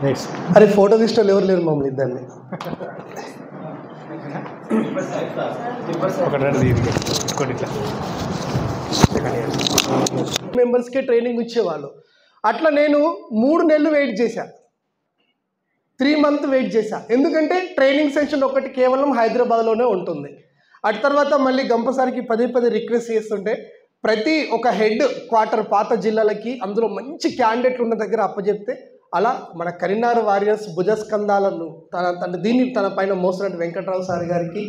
Nice. అరే photo తీసుకోవాలి ఎవరు లేరు మమ్మల్ని ఇద్దరిని. ఒకటి రెండు ఇంకోటి ఇట్లా మెంబర్స్కే ట్రైనింగ్ ఇచ్చేవాళ్ళు. అట్లా నేను 3 నెలలు వెయిట్ చేశా, 3 months వెయిట్ చేశా. ఎందుకంటే ట్రైనింగ్ సెషన్ ఒకటి కేవలం హైదరాబాద్లోనే ఉంటుంది. అటు తర్వాత మళ్ళీ గంపసారికి పదే రిక్వెస్ట్ చేస్తుంటే ప్రతి ఒక హెడ్ క్వార్టర్ పాత జిల్లాలకి అందులో మంచి క్యాండిడేట్లు ఉన్న దగ్గర అప్పచెప్తే అలా మన కరీంనగర్ వారియర్స్ భుజస్కంధాలను తన పైన మోసినట్టు వెంకట్రావు సార్ గారికి,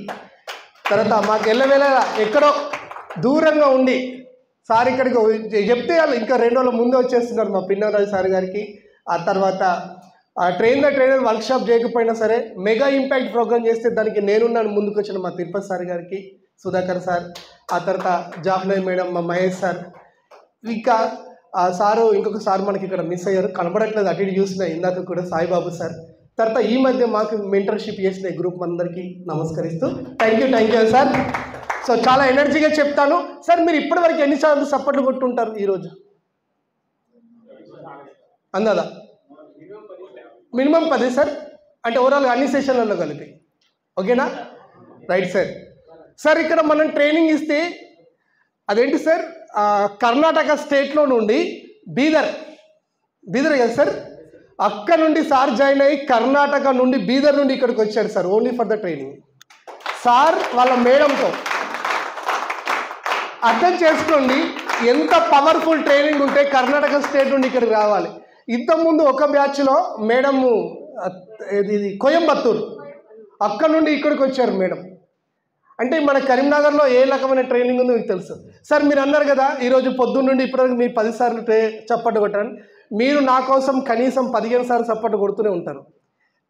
తర్వాత మాకు ఎల్లవేళ ఎక్కడో దూరంగా ఉండి సార్ ఇక్కడికి చెప్తే వాళ్ళు ఇంకా 2 రోజుల ముందే వచ్చేస్తున్నారు మా పిన్నరాజు సార్ గారికి. ఆ తర్వాత ట్రైన్ ద ట్రైనర్ వర్క్షాప్ చేయకపోయినా సరే మెగా ఇంపాక్ట్ ప్రోగ్రామ్ చేస్తే దానికి నేనున్నాను ముందుకు వచ్చిన మా తిరుపతి సార్ గారికి, సుధాకర్ సార్, ఆ తర్వాత జాహ్నవి మేడం, మా మహేష్ సార్, ఇంకా ఆ సారు ఇంకొక సార్ మనకి ఇక్కడ మిస్ అయ్యారు, కనబడట్లేదు, అటు ఇటు చూసిన ఇందాక కూడా సాయిబాబు సార్. తర్వాత ఈ మధ్య మాకు మెంటర్షిప్ చేసిన గ్రూప్ అందరికీ నమస్కరిస్తూ థ్యాంక్ యూ సార్. సో చాలా ఎనర్జీగా చెప్తాను సార్. మీరు ఇప్పటివరకు ఎన్నిసార్లు సపోర్ట్లు కొట్టుంటారు ఈరోజు అందాదా? మినిమం 10 సార్, అంటే ఓవరాల్గా అన్ని సెషన్లలో కలిపి. ఓకేనా? Right sir. సార్ ఇక్కడ మనం ట్రైనింగ్ ఇస్తే అదేంటి సార్, కర్ణాటక స్టేట్లో నుండి బీదర్ కదా సార్, అక్కడ నుండి సార్ జాయిన్ అయ్యి కర్ణాటక నుండి బీదర్ నుండి ఇక్కడికి వచ్చాడు sir, only for the training. Sir వాళ్ళ మేడంతో అర్థం చేసుకోండి ఎంత పవర్ఫుల్ ట్రైనింగ్ ఉంటే కర్ణాటక స్టేట్ నుండి ఇక్కడికి రావాలి. ఇంతకుముందు ఒక బ్యాచ్లో మేడము ఇది కోయంబత్తూరు, అక్కడ నుండి ఇక్కడికి వచ్చారు మేడం. అంటే మన కరీంనగర్లో ఏ రకమైన ట్రైనింగ్ ఉందో మీకు తెలుసు సార్. మీరు అన్నారు కదా ఈరోజు పొద్దున్న నుండి ఇప్పటివరకు మీరు 10 సార్లు చప్పట్లు కొట్టారని. మీరు నా కోసం కనీసం 15 సార్లు చప్పట్లు కొడుతూనే ఉంటారు.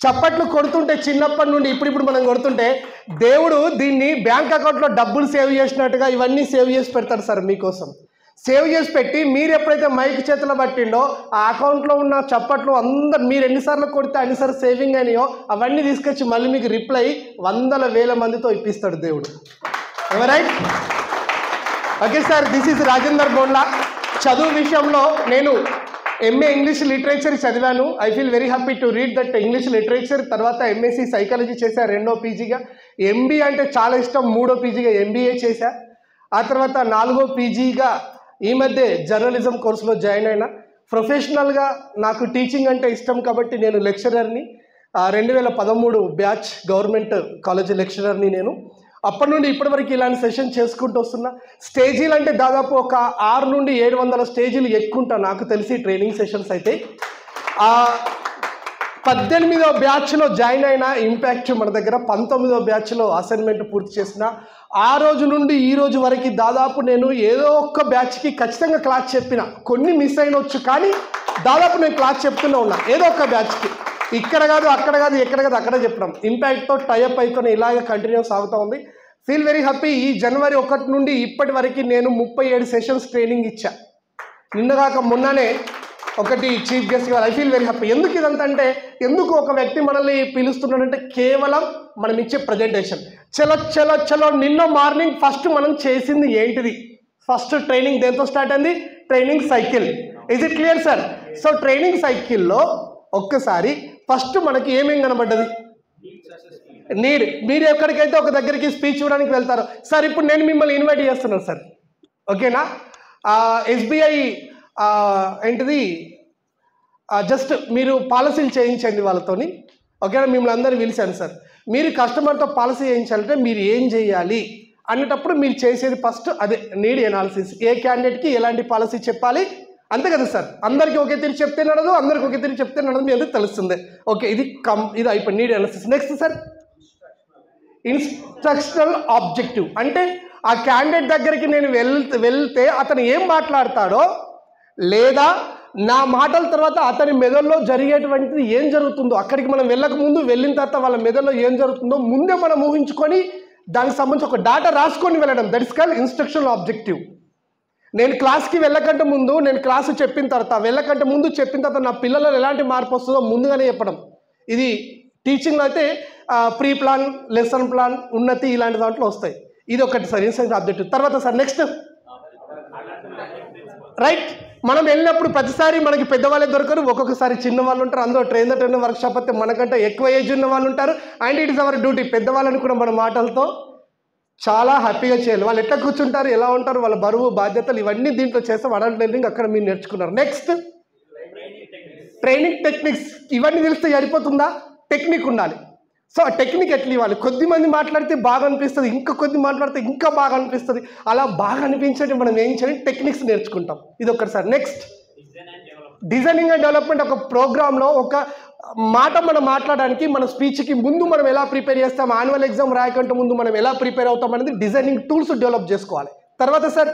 చప్పట్లు కొడుతుంటే చిన్నప్పటి నుండి ఇప్పుడు మనం కొడుతుంటే దేవుడు దీన్ని బ్యాంక్ అకౌంట్లో డబ్బులు సేవ్ చేసినట్టుగా ఇవన్నీ సేవ్ చేసి పెడతాడు సార్ మీకోసం. సేవ్ చేసి పెట్టి మీరు ఎప్పుడైతే మైక్ చేతిలో పట్టిండో ఆ అకౌంట్లో ఉన్న చప్పట్లు అందరు మీరు ఎన్నిసార్లు కొడితే అన్నిసార్లు సేవింగ్ అయినాయో అవన్నీ తీసుకొచ్చి మళ్ళీ మీకు రిప్లై 100,000 మందితో ఇప్పిస్తాడు దేవుడు. Right? Okay sir, this is Rajender Bondla. చదువు విషయంలో నేను MA ఇంగ్లీష్ లిటరేచర్ చదివాను. I feel very happy to read that English literature. తర్వాత MSc సైకాలజీ చేశా 2వ పీజీగా. MBA అంటే చాలా ఇష్టం, 3వ పీజీగా MBA చేశా. ఆ తర్వాత 4వ పీజీగా ఈ మధ్య జర్నలిజం కోర్సులో జాయిన్ అయినా. ప్రొఫెషనల్గా నాకు టీచింగ్ అంటే ఇష్టం కాబట్టి నేను లెక్చరర్ని. 2013 బ్యాచ్ గవర్నమెంట్ కాలేజీ లెక్చరర్ని నేను. అప్పటి నుండి ఇప్పటివరకు ఇలాంటి సెషన్ చేసుకుంటూ వస్తున్నా. స్టేజీలు అంటే దాదాపు ఒక 600 నుండి 700 స్టేజీలు ఎక్కుంటా నాకు తెలిసి ట్రైనింగ్ సెషన్స్ అయితే. 18వ బ్యాచ్లో జాయిన్ అయిన ఇంపాక్ట్ మన దగ్గర, 19వ బ్యాచ్లో అసైన్మెంట్ పూర్తి చేసిన. ఆ రోజు నుండి ఈ రోజు వరకు దాదాపు నేను ఏదో ఒక్క బ్యాచ్కి ఖచ్చితంగా క్లాస్ చెప్పిన. కొన్ని మిస్ అయినవచ్చు కానీ దాదాపు నేను క్లాస్ చెప్తూనే ఉన్నా ఏదో ఒక్క బ్యాచ్కి. ఇక్కడ కాదు అక్కడ కాదు ఎక్కడ కాదు అక్కడ చెప్పడం. ఇంపాక్ట్తో టైఅప్ అయిపోయి ఇలాగే కంటిన్యూ సాగుతూ ఉంది. Feel very happy. ఈ జనవరి 1 నుండి ఇప్పటి వరకు నేను 37 సెషన్స్ ట్రైనింగ్ ఇచ్చా. నిన్నగాక మొన్ననే ఒకటి చీఫ్ గెస్ట్గా. I feel very happy. ఎందుకు ఇదంతా అంటే, ఎందుకు ఒక వ్యక్తి మనల్ని పిలుస్తున్నాడంటే కేవలం మనం ఇచ్చే ప్రజెంటేషన్. చలో నిన్న మార్నింగ్ ఫస్ట్ మనం చేసింది ఏంటిది? ఫస్ట్ ట్రైనింగ్ దేంతో స్టార్ట్ అయింది? Training cycle. Is it clear sir? So training సైకిల్లో ఒక్కసారి ఫస్ట్ మనకి ఏమేం కనబడ్డది? నీడ్. మీరు ఎక్కడికైతే ఒక దగ్గరికి స్పీచ్ ఇవ్వడానికి వెళ్తారు సార్, ఇప్పుడు నేను మిమ్మల్ని ఇన్వైట్ చేస్తున్నాను సార్, ఓకేనా? SBI ఏంటిది జస్ట్ మీరు పాలసీలు చేయించండి వాళ్ళతోని, ఓకేనా? మిమ్మల్ని అందరూ పిలిచాను సార్. మీరు కస్టమర్తో పాలసీ చేయించాలంటే మీరు ఏం చేయాలి అనేటప్పుడు మీరు చేసేది ఫస్ట్ అదే నీడ్ ఎనాలిసిస్. ఏ క్యాండిడేట్కి ఎలాంటి పాలసీ చెప్పాలి, అంతే కదా సార్? అందరికీ ఒకే తీరు చెప్తే నడదు, అందరికి ఒకే తీరు చెప్తే నడదు, మీ అందరికి తెలుస్తుంది. ఓకే, ఇది అయిపోయి need analysis. Next sir instructional objective. అంటే ఆ క్యాండిడేట్ దగ్గరికి నేను వెళ్తే అతను ఏం మాట్లాడతాడో లేదా నా మాటల తర్వాత అతని మెదడులో జరిగేటువంటిది ఏం జరుగుతుందో, అక్కడికి మనం వెళ్ళక ముందు వెళ్ళిన తర్వాత వాళ్ళ మెదడులో ఏం జరుగుతుందో ముందే మనం ఊహించుకొని దానికి సంబంధించి ఒక డాటా రాసుకొని వెళ్ళడం. That is called instructional objective. నేను క్లాస్కి వెళ్ళకంటే ముందు, నేను క్లాసు చెప్పిన తర్వాత వెళ్ళకంటే ముందు చెప్పిన తర్వాత నా పిల్లలలో ఎలాంటి మార్పు వస్తుందో ముందుగానే చెప్పడం. ఇది టీచింగ్లో అయితే ప్రీ ప్లాన్, లెసన్ ప్లాన్, ఉన్నతి ఇలాంటి దాంట్లో వస్తాయి. ఇది ఒకటి సార్ ఇన్స్ట్రక్షన్ ఆబ్జెక్టివ్. తర్వాత సార్ నెక్స్ట్ రైట్ మనం వెళ్ళినప్పుడు ప్రతిసారి మనకి పెద్దవాళ్ళే దొరకరు, ఒక్కొక్కసారి చిన్న వాళ్ళు ఉంటారు. అందులో ట్రైనర్ వర్క్షాప్ అయితే మనకంటే ఎక్కువ ఏజ్ ఉన్న వాళ్ళు ఉంటారు. And it is our duty పెద్దవాళ్ళని కూడా మన మాటలతో చాలా హ్యాపీగా చేయాలి. వాళ్ళు ఎట్లా కూర్చుంటారు, ఎలా ఉంటారు, వాళ్ళ బరువు బాధ్యతలు ఇవన్నీ దీంట్లో చేస్తాం. అడల్ట్ లెర్నింగ్ అక్కడ మీరు నేర్చుకున్నారు. Next training techniques. ఇవన్నీ తెలిస్తే సరిపోతుందా? టెక్నిక్ ఉండాలి. సో ఆ టెక్నిక్ ఎట్లా ఇవ్వాలి? కొద్ది మంది మాట్లాడితే బాగా అనిపిస్తుంది, ఇంకా కొద్ది మాట్లాడితే ఇంకా బాగా అనిపిస్తుంది. అలా బాగా అనిపించేది మనం ఏం చేయాలి? టెక్నిక్స్ నేర్చుకుంటాం. ఇది ఒక్కసారి. Next designing and development. ఒక ప్రోగ్రాంలో ఒక మాట మనం మాట్లాడడానికి మన స్పీచ్కి ముందు మనం ఎలా ప్రిపేర్ చేస్తాం, యాన్యువల్ ఎగ్జామ్ రాయకంటే ముందు మనం ఎలా ప్రిపేర్ అవుతాం అనేది డిజైనింగ్ టూల్స్ డెవలప్ చేసుకోవాలి. తర్వాత సార్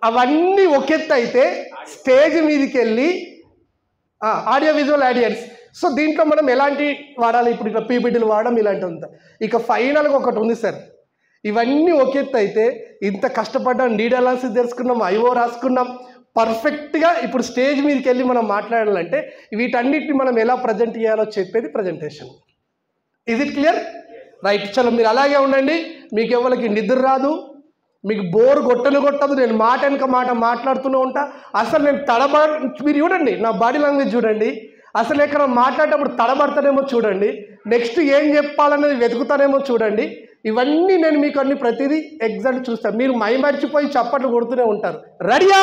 అవన్నీ ఒకెత్త అయితే స్టేజ్ మీదకి వెళ్ళి ఆడియో విజువల్ ఆడియన్స్. సో దీంట్లో మనం ఎలాంటి వాడాలి? ఇప్పుడు ఇట్లా పీపీటీలు వాడడం ఇలాంటి ఉంటాయి. ఇక ఫైనల్గా ఒకటి ఉంది సార్, ఇవన్నీ ఒకెత్త అయితే ఇంత కష్టపడ్డాం, నీడ్ అనాలిసిస్ తెలుసుకున్నాం, ఐఓ రాసుకున్నాం, పర్ఫెక్ట్గా ఇప్పుడు స్టేజ్ మీదకి వెళ్ళి మనం మాట్లాడాలంటే వీటన్నిటిని మనం ఎలా ప్రజెంట్ చేయాలో చెప్పేది presentation. Is it clear? Right. చలో మీరు అలాగే ఉండండి. మీకు ఎవరికి నిద్ర రాదు, మీకు బోర్ కొట్టదు. నేను మాట వెనక మాట మాట్లాడుతూనే ఉంటా. అసలు నేను మీరు చూడండి, నా బాడీ లాంగ్వేజ్ చూడండి. అసలు ఎక్కడ మాట్లాడేటప్పుడు తడబడతానేమో చూడండి, నెక్స్ట్ ఏం చెప్పాలనేది వెతుకుతానేమో చూడండి. ఇవన్నీ నేను మీకు అన్ని ప్రతిదీ ఎగ్జాక్ట్ చూస్తాను. మీరు మర్చిపోయి చప్పట్లు కొడుతూనే ఉంటారు. రెడీయా?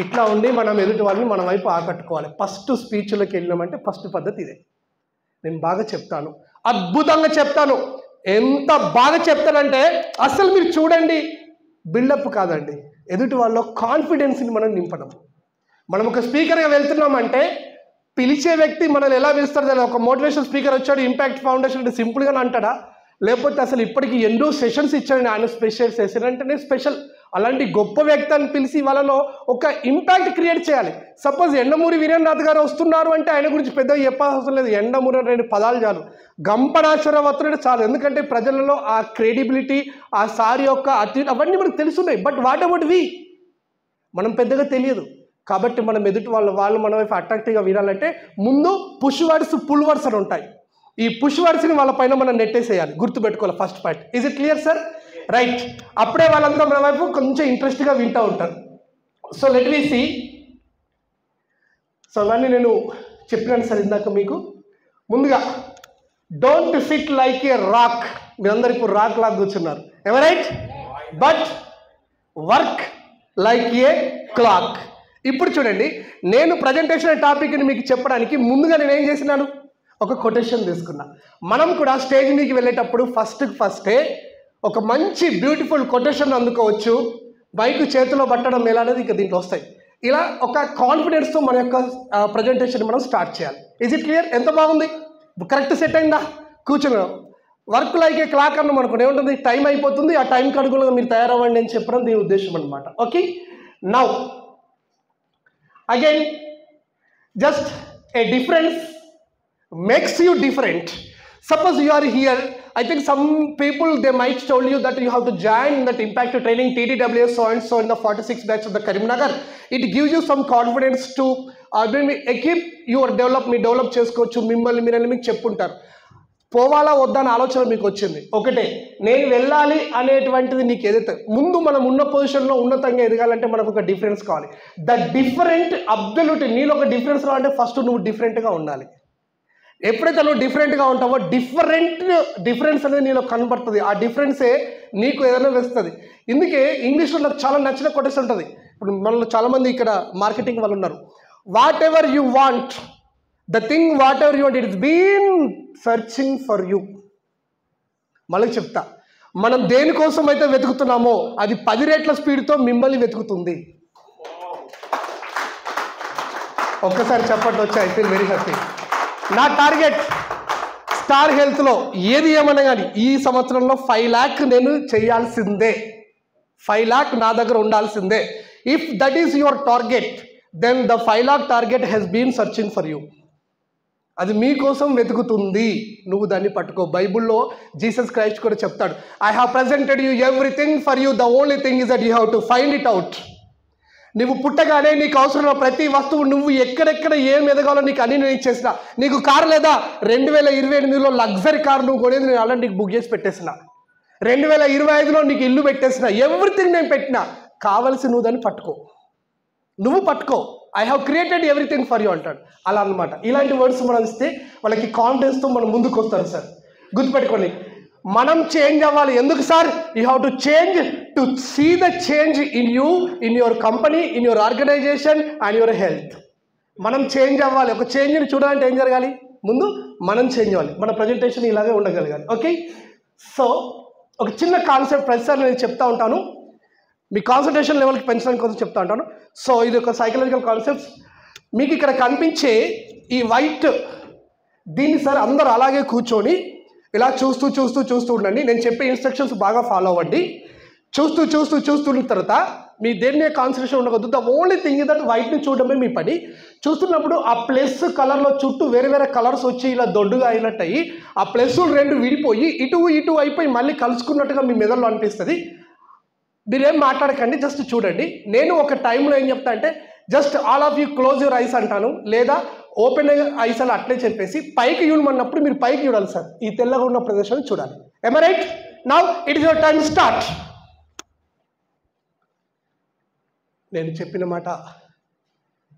ఇట్లా ఉండి మనం ఎదుటి వాళ్ళని మన వైపు ఆకట్టుకోవాలి. ఫస్ట్ స్పీచ్లోకి వెళ్ళినామంటే ఫస్ట్ పద్ధతి ఇదే. నేను బాగా చెప్తాను, అద్భుతంగా చెప్తాను. ఎంత బాగా చెప్తానంటే అసలు మీరు చూడండి, బిల్డప్ కాదండి, ఎదుటి వాళ్ళలో కాన్ఫిడెన్స్ని మనం నింపడం. మనం ఒక స్పీకర్గా వెళ్తున్నామంటే పిలిచే వ్యక్తి మనల్ని ఎలా పిలుస్తారో తెలియదు. ఒక మోటివేషన్ స్పీకర్ వచ్చాడు, ఇంపాక్ట్ ఫౌండేషన్ అంటే సింపుల్గా అంటాడా, లేకపోతే అసలు ఇప్పటికి ఎన్నో సెషన్స్ ఇచ్చాడు, ఆయన స్పెషల్ సెషన్ అంటేనే స్పెషల్. అలాంటి గొప్ప వ్యక్తిని పిలిచి వాళ్ళలో ఒక ఇంపాక్ట్ క్రియేట్ చేయాలి. సపోజ్ ఎండమూరి వీరేంద్రనాథ్ గారు వస్తున్నారు అంటే ఆయన గురించి పెద్దగా చెప్పాల్సిన లేదు. ఎండమూరి అనే 2 పదాలు చాలు, గంపనాశ్వరవత్తుడు చాలు. ఎందుకంటే ప్రజలలో ఆ క్రెడిబిలిటీ, ఆ సారి యొక్క అవన్నీ మనకు తెలుసున్నాయి. బట్ వాట్ అబౌట్ వి? మనం పెద్దగా తెలియదు. కాబట్టి మనం ఎదుటి వాళ్ళు మన వైపు అట్రాక్టివ్గా వినాలంటే ముందు పుష్ వర్డ్స్, పుల్ వర్డ్స్ అని ఉంటాయి. ఈ పుష్ వర్డ్స్ని వాళ్ళ పైన మనం నెట్టేసేయాలి. గుర్తుపెట్టుకోవాలి first point. Is it clear sir? Right. అప్పుడే వాళ్ళంతా మన వైపు కొంచెం ఇంట్రెస్ట్గా వింటూ ఉంటారు. So let we see. So అవన్నీ నేను చెప్పినాను సార్ ఇందాక మీకు. ముందుగా don't sit like a rock. మీరందరూ ఇప్పుడు రాక్ లాగా కూర్చున్నారు, ఎవరైట్? But work like a clock. ఇప్పుడు చూడండి, నేను ప్రజెంటేషన్ టాపిక్ని మీకు చెప్పడానికి ముందుగా నేను ఏం చేసినాను, ఒక కొటేషన్ తీసుకున్నా. మనం కూడా స్టేజ్ మీదకి వెళ్ళేటప్పుడు ఫస్టే ఒక మంచి బ్యూటిఫుల్ కొటేషన్ అందుకోవచ్చు. బైక్ చేతిలో పట్టడం ఎలా అనేది ఇంకా దీంట్లో వస్తాయి. ఇలా ఒక కాన్ఫిడెన్స్తో మన యొక్క ప్రజెంటేషన్ మనం స్టార్ట్ చేయాలి. Is it clear? ఎంత బాగుంది, కరెక్ట్ సెట్ అయిందా? కూర్చున్నాం. వర్క్ లైక్ ఏ క్లాక్ అన్నాం అనుకోండి, ఏముంటుంది, టైం అయిపోతుంది. ఆ టైంకి అనుగుణంగా మీరు తయారవ్వండి అని చెప్పడం దీని ఉద్దేశం అనమాట. Okay, now again, just a difference makes you different. Suppose you are here, I think some people they might tell you that you have to join that impact training TTWS so and so in the 46 batch of the Karimnagar. It gives you some confidence to keep your develop చేసుకోవచ్చు. మిమ్మల్ని మీరు మీకు చెప్పుంటారు. పోవాలా వద్దా అని ఆలోచన మీకు వచ్చింది. ఒకటే, నేను వెళ్ళాలి అనేటువంటిది నీకు ఏదైతే ముందు మనం ఉన్న పొజిషన్లో ఉన్నతంగా ఎదగాలంటే మనకు ఒక డిఫరెన్స్ కావాలి. ద డిఫరెంట్ అబ్సల్యూట్, నీలో ఒక డిఫరెన్స్ రావాలంటే ఫస్ట్ నువ్వు డిఫరెంట్గా ఉండాలి. ఎప్పుడైతే నువ్వు డిఫరెంట్గా ఉంటావో డిఫరెన్స్ అనేది నీలో కనబడుతుంది. ఆ డిఫరెన్సే నీకు ఏదైనా వేస్తుంది. ఇందుకే ఇంగ్లీష్లో నాకు చాలా నచ్చిన కొటేషన్ ఉంటుంది. ఇప్పుడు మనలో చాలామంది ఇక్కడ మార్కెటింగ్ వాళ్ళు ఉన్నారు. What ever you want, the thing whatever you want, it has been searching for you. మళ్ళీ చెప్తా, మనం దేనికోసం అయితే వెతుకుతున్నామో అది 10 రెట్ల స్పీడ్తో మిమ్మల్ని వెతుకుతుంది. ఒక్కసారి చెప్పండి వచ్చి, ఐ ఫీల్ వెరీ హ్యాపీ. నా టార్గెట్ స్టార్ హెల్త్లో ఏది ఏమన్నా కానీ ఈ సంవత్సరంలో 5 lakh నేను చేయాల్సిందే. 5 lakh నా దగ్గర ఉండాల్సిందే. If that is your target, then the 5 lakh target has been searching for you. అది మీకోసం వెతుకుతుంది, నువ్వు దాన్ని పట్టుకో. బైబుల్లో జీసస్ క్రైస్ట్ కూడా చెప్తాడు, I have presented you everything for you, the only thing is that you have to find it out. నువ్వు పుట్టగానే నీకు అవసరమైన ప్రతి వస్తువు, నువ్వు ఎక్కడెక్కడ ఏం ఎదగాలో నీకు అన్ని నేను ఇచ్చేసిన. నీకు కారు లేదా, 2028లో లగ్జరీ కారు నువ్వు కొనేది నేను ఆల్రెడీ నీకు బుక్ చేసి పెట్టేసిన. 2025లో నీకు ఇల్లు పెట్టేసిన. ఎవ్రీథింగ్ నేను పెట్టిన. కావలసి నువ్వు దాన్ని పట్టుకో, నువ్వు పట్టుకో, I have created everything for you అంటాడు. అలా అనమాట. ఇలాంటి వర్డ్స్ మనం ఇస్తే వాళ్ళకి కాన్ఫిడెన్స్తో మనం ముందుకు వస్తారు సార్. గుర్తుపెట్టుకోండి, మనం చేంజ్ అవ్వాలి. ఎందుకు sir? You have to change to see the change in you, in your company, in your organisation and your health. మనం చేంజ్ అవ్వాలి. ఒక చేంజ్ని చూడాలంటే ఏం జరగాలి? ముందు మనం చేంజ్ అవ్వాలి. మన ప్రజెంటేషన్ ఇలాగే ఉండగలగాలి. ఓకే, సో ఒక చిన్న కాన్సెప్ట్ ప్రతిసారి నేను చెప్తా ఉంటాను, మీ కాన్సన్ట్రేషన్ లెవెల్కి పెంచడానికి కోసం చెప్తా ఉంటాను. సో ఇది ఒక సైకలాజికల్ కాన్సెప్ట్స్. మీకు ఇక్కడ కనిపించే ఈ వైట్, దీన్ని సార్ అందరూ అలాగే కూర్చొని ఇలా చూస్తూ చూస్తూ చూస్తూ ఉండండి. నేను చెప్పే ఇన్స్ట్రక్షన్స్ బాగా ఫాలో అవ్వండి. చూస్తూ చూస్తూ చూస్తున్న తర్వాత మీ దేన్ని కాన్సన్ట్రేషన్ ఉండకూడదు. The only thing is that వైట్ని చూడడమే మీ పని. చూస్తున్నప్పుడు ఆ ప్లస్ కలర్లో చుట్టూ వేరే వేరే కలర్స్ వచ్చి ఇలా దొడ్డుగా అయినట్టు అయ్యి ఆ ప్లస్లు రెండు విడిపోయి ఇటు ఇటు అయిపోయి మళ్ళీ కలుసుకున్నట్టుగా మీ మెదడులో అనిపిస్తుంది. మీరేం మాట్లాడకండి, జస్ట్ చూడండి. నేను ఒక టైంలో ఏం చెప్తా అంటే just all of you close your eyes అంటాను, లేదా ఓపెన్ ఐస్ అని అట్లే చెప్పేసి పైకి చూడమన్నప్పుడు మీరు పైకి చూడాలి సార్. ఈ తెల్లగా ఉన్న ప్రదేశాన్ని చూడాలి. am I right? Now it is your time to start. నేను చెప్పిన మాట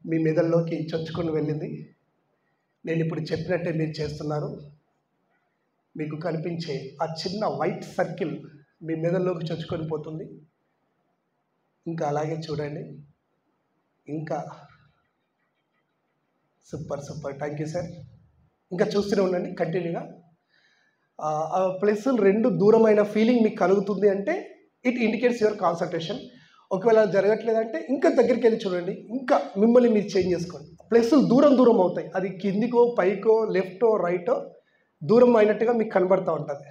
మీ మెదడులోకి చొచ్చుకొని వెళ్ళింది. నేను ఇప్పుడు చెప్పినట్టే మీరు చేస్తున్నారు. మీకు కనిపించే ఆ చిన్న వైట్ సర్కిల్ మీ మెదడులోకి చొచ్చుకొని పోతుంది. ఇంకా అలాగే చూడండి. ఇంకా super super, thank you sir. ఇంకా చూస్తూనే ఉండండి కంటిన్యూగా. ఆ ప్లేసులు రెండు దూరమైన ఫీలింగ్ మీకు కలుగుతుంది అంటే ఇట్ ఇండికేట్స్ యువర్ కాన్సన్ట్రేషన్. ఒకవేళ జరగట్లేదంటే ఇంకా దగ్గరికి వెళ్ళి చూడండి, ఇంకా మిమ్మల్ని మీరు చేంజ్ చేసుకోండి. ప్లేసులు దూరం దూరం అవుతాయి. అది కిందికో పైకో లెఫ్టో రైటో దూరం అయినట్టుగా మీకు కనబడుతూ ఉంటుంది.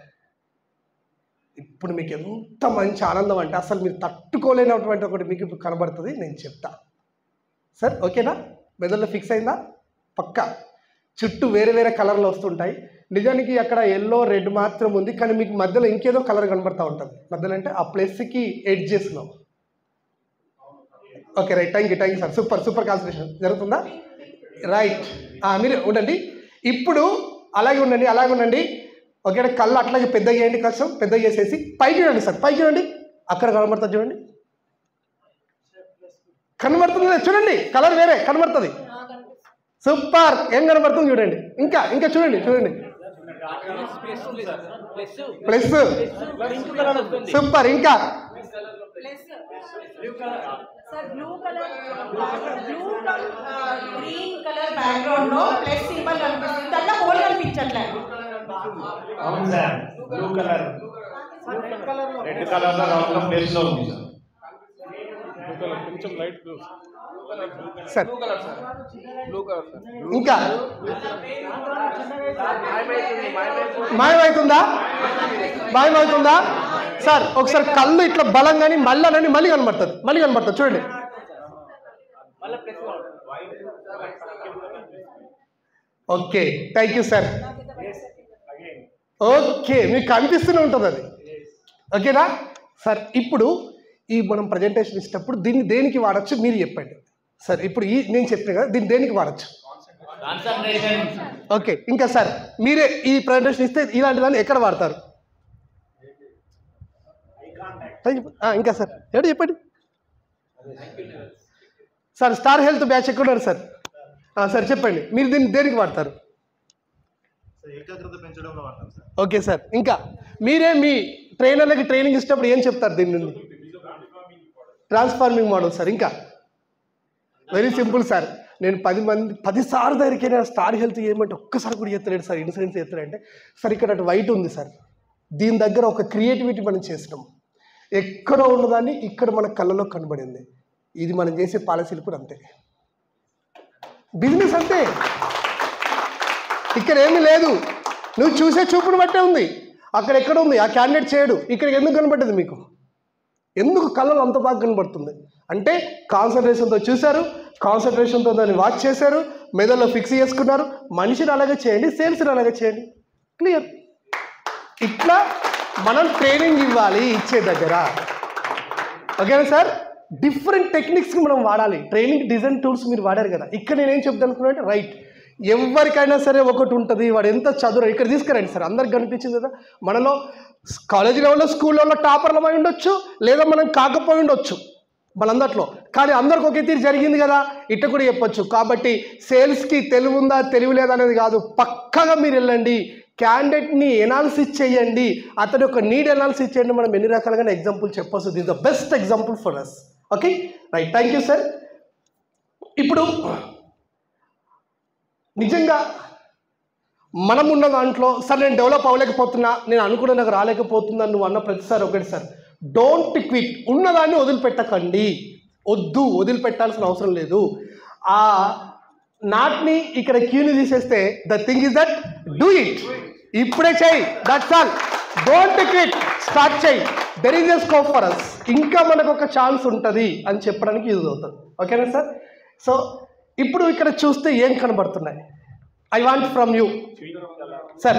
ఇప్పుడు మీకు ఎంత మంచి ఆనందం అంటే అసలు మీరు తట్టుకోలేనటువంటి ఒకటి మీకు ఇప్పుడు కనబడుతుంది. నేను చెప్తా సార్, ఓకేనా? మెదడులో ఫిక్స్ అయిందా? పక్కా. చుట్టూ వేరే వేరే కలర్లు వస్తుంటాయి. నిజానికి అక్కడ ఎల్లో రెడ్ మాత్రం ఉంది, కానీ మీకు మధ్యలో ఇంకేదో కలర్ కనబడుతూ ఉంటుంది. మధ్యలో అంటే ఆ ప్లస్కి ఎడ్జెస్లో. Okay, right, thank you sir. Super super concentration జరుగుతుందా? రైట్, మీరు ఉండండి. ఇప్పుడు అలాగే ఉండండి. ఓకే, కళ్ళు అట్లాగే పెద్దగా చేయండి, కొంచెం పెద్దగా చేసేసి పైకి చూడండి సార్. పైకి చూడండి, అక్కడ కనబడుతుంది చూడండి. కనబడుతుంది చూడండి, కలర్ వేరే కనబడుతుంది. సూపర్, ఏం కనబడుతుంది చూడండి. ఇంకా చూడండి ప్లస్. సూపర్, ఇంకా బ్లూ గ్రీన్ కలర్ బ్యాక్గ్రౌండ్ లో ప్లస్ సింబల్ కనిపిస్తుంది. దాంట్లో హోల్ కనిపించట్లేదు. అవును sir, blue colour red colour లో రౌండ్ లో ప్లేస్ లో ఉంది సార్. బ్లూ కలర్ కొంచెం light blue sir. Blue colour sir. ఇంకా మాయమవుతుందా సార్? ఒకసారి కళ్ళు ఇట్లా బలంగాని మళ్ళీ కనబడుతుంది చూడండి. Okay, thank you sir. Okay, మీకు కనిపిస్తూనే ఉంటుంది అది. ఓకేనా సార్? ఇప్పుడు ఈ మనం ప్రజెంటేషన్ ఇచ్చినప్పుడు దీన్ని దేనికి వాడచ్చు మీరు చెప్పండి సార్. ఇప్పుడు నేను చెప్పిన కదా, దీన్ని దేనికి వాడచ్చు? ఓకే, ఇంకా సార్ మీరే ఈ ప్రజెంటేషన్ ఇస్తే ఇలాంటి దాన్ని ఎక్కడ వాడతారు? ఇంకా సార్ ఏడు చెప్పండి సార్. స్టార్ హెల్త్ బ్యాచ్ ఎక్కడున్నారు సార్? సార్ చెప్పండి, మీరు దీన్ని దేనికి వాడతారు? ఓకే సార్, ఇంకా మీరే మీ ట్రైనర్లకి ట్రైనింగ్ ఇచ్చినప్పుడు ఏం చెప్తారు దీని నుండి? Transforming model sir. ఇంకా వెరీ సింపుల్ సార్. నేను 10 సార్లు దగ్గరికి స్టార్ హెల్త్ ఏమంటే ఒక్కసారి కూడా చేస్తలేడు సార్. ఇన్సూరెన్స్ చేస్తాడంటే సార్ ఇక్కడ అటు వైట్ ఉంది సార్, దీని దగ్గర ఒక క్రియేటివిటీ మనం చేసినాం. ఎక్కడో ఉన్నదాన్ని ఇక్కడ మన కళ్ళలో కనబడింది. ఇది మనం చేసే పాలసీలు కూడా అంతే, బిజినెస్ అంతే. ఇక్కడ ఏమీ లేదు, నువ్వు చూసే చూపును బట్టే ఉంది. అక్కడ ఎక్కడ ఉంది ఆ క్యాండిడేట్ చేయడు, ఇక్కడ ఎందుకు కనబడ్డది మీకు? ఎందుకు కళ్ళలో అంత బాగా కనబడుతుంది అంటే కాన్సన్ట్రేషన్తో చూశారు, కాన్సన్ట్రేషన్తో దాన్ని వాచ్ చేశారు, మెదడులో ఫిక్స్ చేసుకున్నారు. మనిషిని అలాగే చేయండి, సేల్స్ని అలాగే చేయండి. క్లియర్. ఇట్లా మనం ట్రైనింగ్ ఇవ్వాలి ఇచ్చే దగ్గర. ఓకేనా సార్? డిఫరెంట్ టెక్నిక్స్కి మనం వాడాలి. ట్రైనింగ్ డిజైన్ టూల్స్ మీరు వాడారు కదా. ఇక్కడ నేనేం చెప్తాను అనుకున్నానంటే రైట్, ఎవరికైనా సరే ఒకటి ఉంటుంది, వాడు ఎంత చదువు ఇక్కడ తీసుకురండి సార్. అందరికి కనిపించింది కదా, మనలో కాలేజీ లెవెల్లో స్కూల్ లెవెల్లో టాపర్లమై ఉండొచ్చు, లేదా మనం కాకపోయి ఉండొచ్చు. మనందట్లో. కానీ అందరికి ఒకే తీరు జరిగింది కదా, ఇట్లా కూడా చెప్పొచ్చు. కాబట్టి సేల్స్కి తెలివి ఉందా తెలివి లేదా అనేది కాదు, పక్కగా మీరు వెళ్ళండి, క్యాండిడేట్ని ఎనాలిసిస్ చేయండి, అతని యొక్క నీడ్ ఎనాలిసిస్ చేయండి. మనం ఎన్ని రకాలుగా ఎగ్జాంపుల్ చెప్పొచ్చు. This the best example for us. Okay right, thank you sir. ఇప్పుడు నిజంగా మనం ఉన్న దాంట్లో సార్ నేను డెవలప్ అవ్వలేకపోతున్నా, నేను అనుకున్న నాకు రాలేకపోతున్నా నువ్వు అన్న ప్రతిసారి ఒకటి సార్, డోంట్ క్విట్. ఉన్నదాన్ని వదిలిపెట్టకండి, వదిలిపెట్టాల్సిన అవసరం లేదు. ఆ నాట్ని ఇక్కడ క్యూని తీసేస్తే the thing is that do it, ఇప్పుడే చేయి, that's all. Don't quit, start చేయి, there is a scope for us, ఇంకా మనకు ఒక ఛాన్స్ ఉంటుంది అని చెప్పడానికి యూజ్ అవుతుంది. ఓకేనా సార్? సో ఇప్పుడు ఇక్కడ చూస్తే ఏం కనబడుతున్నాయి? I want from you sir.